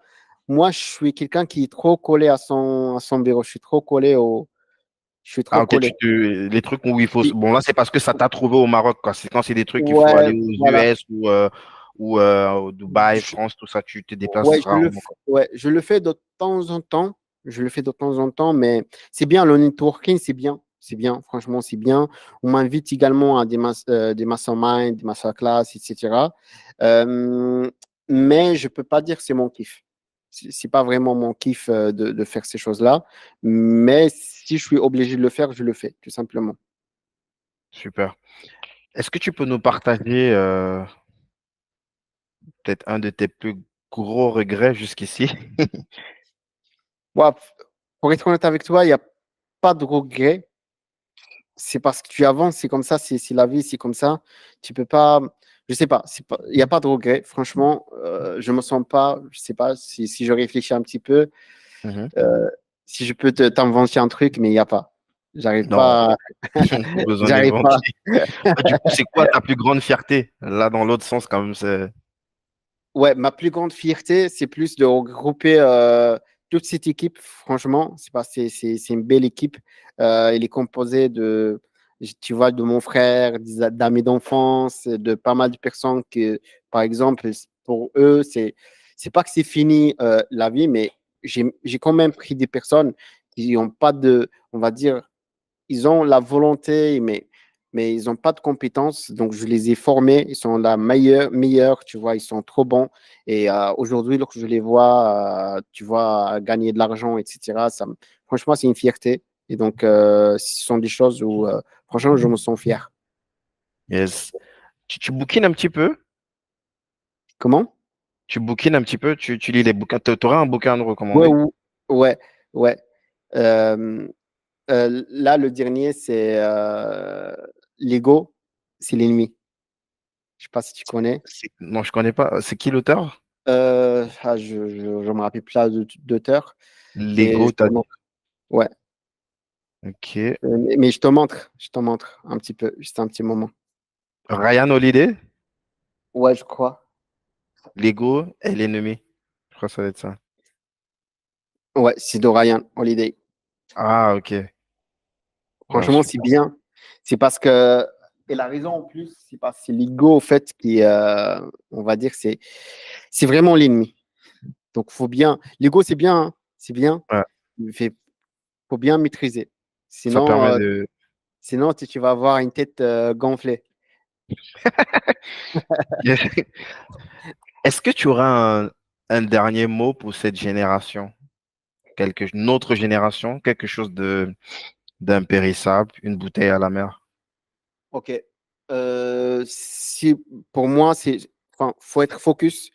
Moi, je suis quelqu'un qui est trop collé à son bureau. Je suis trop Ah, ok, collé. les trucs où il faut. Et- Bon, là, c'est parce que ça t'a trouvé au Maroc, quoi. C'est quand c'est des trucs qu'il faut Ouais, aller aux voilà. US ou au Dubaï, Je- France, tout ça, tu te déplaces ouais, rarement, quoi. je le fais de temps en temps. Je le fais de temps en temps, mais c'est bien. Le networking, c'est bien. C'est bien. Franchement, c'est bien. On m'invite également à des masterminds, des masterclass, etc. Euh, mais je peux pas dire que c'est mon kiff. C'est pas vraiment mon kiff de faire ces choses-là. Mais si je suis obligé de le faire, je le fais, tout simplement. Super. Est-ce que tu peux nous partager peut-être un de tes plus gros regrets jusqu'ici? Ouais, pour être honnête avec toi, il n'y a pas de regret. C'est parce que tu avances, c'est comme ça, c'est la vie, c'est comme ça. Tu peux pas, je sais pas, il n'y a pas de regret. Franchement, je me sens pas, je sais pas si je réfléchis un petit peu, Mhm. euh, si je peux t'inventer un truc, mais il n'y a pas. J'arrive Non, pas, pas besoin j'arrive pas. d'inventer. Ah, du coup, c'est quoi ta plus grande fierté? Là, dans l'autre sens, quand même, c'est. Ouais, ma plus grande fierté, c'est plus de regrouper toute cette équipe, franchement, c'est une belle équipe. Elle est composée de, tu vois, de mon frère, d'amis d'enfance, de pas mal de personnes que, par exemple, pour eux, c'est pas que c'est fini la vie, mais j'ai quand même pris des personnes qui n'ont pas de, on va dire, ils ont la volonté, mais ils n'ont pas de compétences. Donc, je les ai formés. Ils sont la meilleure, tu vois, ils sont trop bons. Et aujourd'hui, lorsque je les vois, tu vois, gagner de l'argent, etc., franchement, c'est une fierté. Et donc, ce sont des choses où, franchement, je me sens fier. Yes. Tu bouquines un petit peu? Comment? Tu bouquines un petit peu? Tu lis les bouquins? T'aurais un bouquin à nous Ouais, recommander? ouais, ouais. Euh, là, le dernier, c'est L'ego, c'est l'ennemi. Je ne sais pas si tu connais. Non, je connais pas. C'est qui l'auteur? Je me rappelle plus là d'auteur, mais Lego, je te t'as dit. montre. Ouais. Ok. Mais je te montre un petit peu, juste un petit moment. Ryan Holiday? Ouais, je crois. Lego est l'ennemi. Je crois que ça va être ça. Ouais, c'est de Ryan Holiday. Ah, ok. Ah, Franchement, c'est super. bien. C'est parce que, et la raison en plus, c'est parce que c'est l'ego, au fait, qui, on va dire, c'est vraiment l'ennemi. Donc, faut bien. L'ego, c'est bien, hein, c'est bien. Ouais. Il faut bien maîtriser. Ça Sinon, permet de. sinon tu vas avoir une tête gonflée. Est-ce que tu auras un dernier mot pour cette génération? Une autre génération? Quelque chose d'impérissable? Une bouteille à la mer? Ok. Si, pour moi, enfin, faut être focus,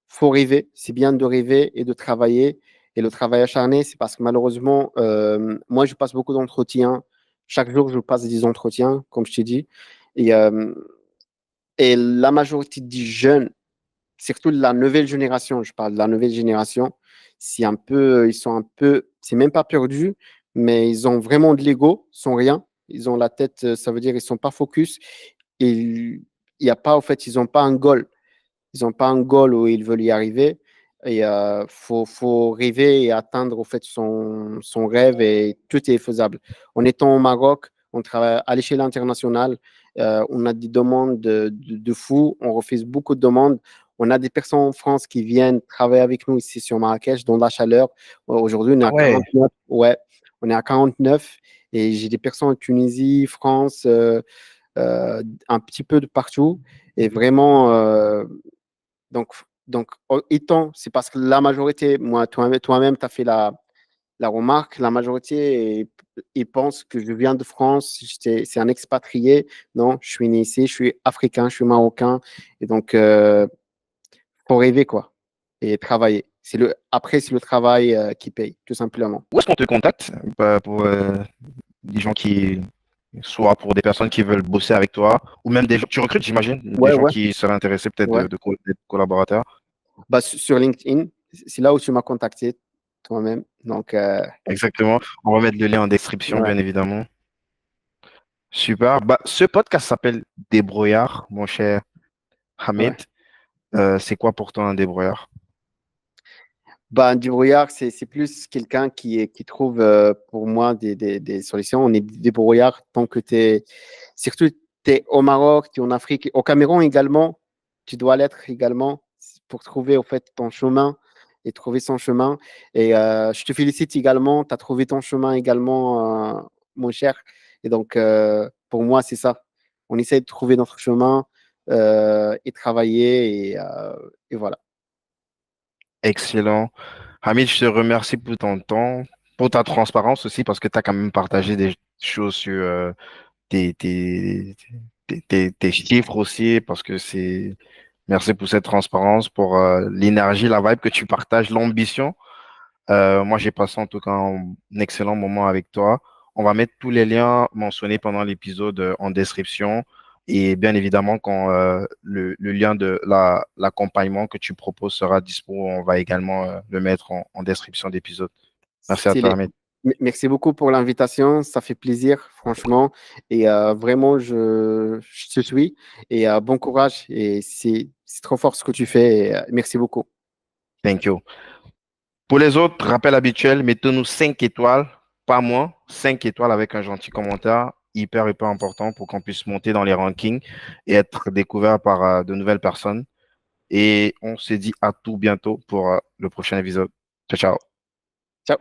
faut rêver. C'est bien de rêver et de travailler. Et le travail acharné, c'est parce que malheureusement, moi, je passe beaucoup d'entretiens. Chaque jour, je passe des entretiens, comme je t'ai dit. Et, euh, et la majorité des jeunes, surtout de la nouvelle génération, je parle de la nouvelle génération, ils sont un peu, c'est même pas perdu, mais ils ont vraiment de l'ego, sans rien. Ils ont la tête, ça veut dire ils sont pas focus. Et il y a pas, au fait, ils n'ont pas un goal. Ils n'ont pas un goal où ils veulent y arriver. Et faut rêver et atteindre au fait son rêve et tout est faisable. En étant au Maroc, on travaille à l'échelle internationale. On a des demandes de fous. On refuse beaucoup de demandes. On a des personnes en France qui viennent travailler avec nous ici sur Marrakech dans la chaleur. Aujourd'hui, on est Ah à ouais. 49. Ouais, on est à 49. Et j'ai des personnes en Tunisie, France, un petit peu de partout. Et vraiment, donc, étant, c'est parce que la majorité, moi, toi-même, tu as fait la remarque, la majorité, ils pensent que je viens de France, c'est un expatrié. Non, je suis né ici, je suis africain, je suis marocain. Et donc, faut rêver, quoi, et travailler. Après, c'est le travail qui paye, tout simplement. Où est-ce qu'on te contacte pour des gens qui, soit pour des personnes qui veulent bosser avec toi, ou même des gens, tu recrutes, j'imagine, des Ouais, gens ouais, qui seraient intéressés peut-être ouais. d'être collaborateurs. Bah, sur LinkedIn, c'est là où tu m'as contacté toi-même. Donc, Exactement. On va mettre le lien en description, ouais, bien évidemment. Super. Bah, ce podcast s'appelle Débrouillard, mon cher Hamid. ouais. C'est quoi pour toi un débrouillard? Bah, du brouillard, c'est plus quelqu'un qui trouve pour moi des solutions. On est des brouillards tant que surtout, tu es au Maroc, tu es en Afrique, au Cameroun également, tu dois l'être également pour trouver au fait ton chemin et trouver son chemin. Et je te félicite également, tu as trouvé ton chemin également, mon cher. Et donc, pour moi, c'est ça. On essaie de trouver notre chemin et travailler et voilà. Excellent. Hamid, je te remercie pour ton temps, pour ta transparence aussi, parce que tu as quand même partagé des choses sur tes, tes, tes chiffres aussi, parce que c'est... Merci pour cette transparence, pour l'énergie, la vibe que tu partages, l'ambition. Moi, j'ai passé en tout cas un excellent moment avec toi. On va mettre tous les liens mentionnés pendant l'épisode en description. Et bien évidemment, quand le lien de l'accompagnement que tu proposes sera dispo, on va également le mettre en description d'épisode. Merci à toi, Stylé. Ahmed. Merci beaucoup pour l'invitation, ça fait plaisir, franchement. Et vraiment, je te suis. Et bon courage. Et c'est trop fort ce que tu fais. Et, merci beaucoup. Thank you. Pour les autres, rappel habituel, mettez-nous 5 étoiles, pas moins, 5 étoiles avec un gentil commentaire, hyper, hyper important pour qu'on puisse monter dans les rankings et être découvert par de nouvelles personnes. Et on se dit à tout bientôt pour le prochain épisode. Ciao, ciao. Ciao.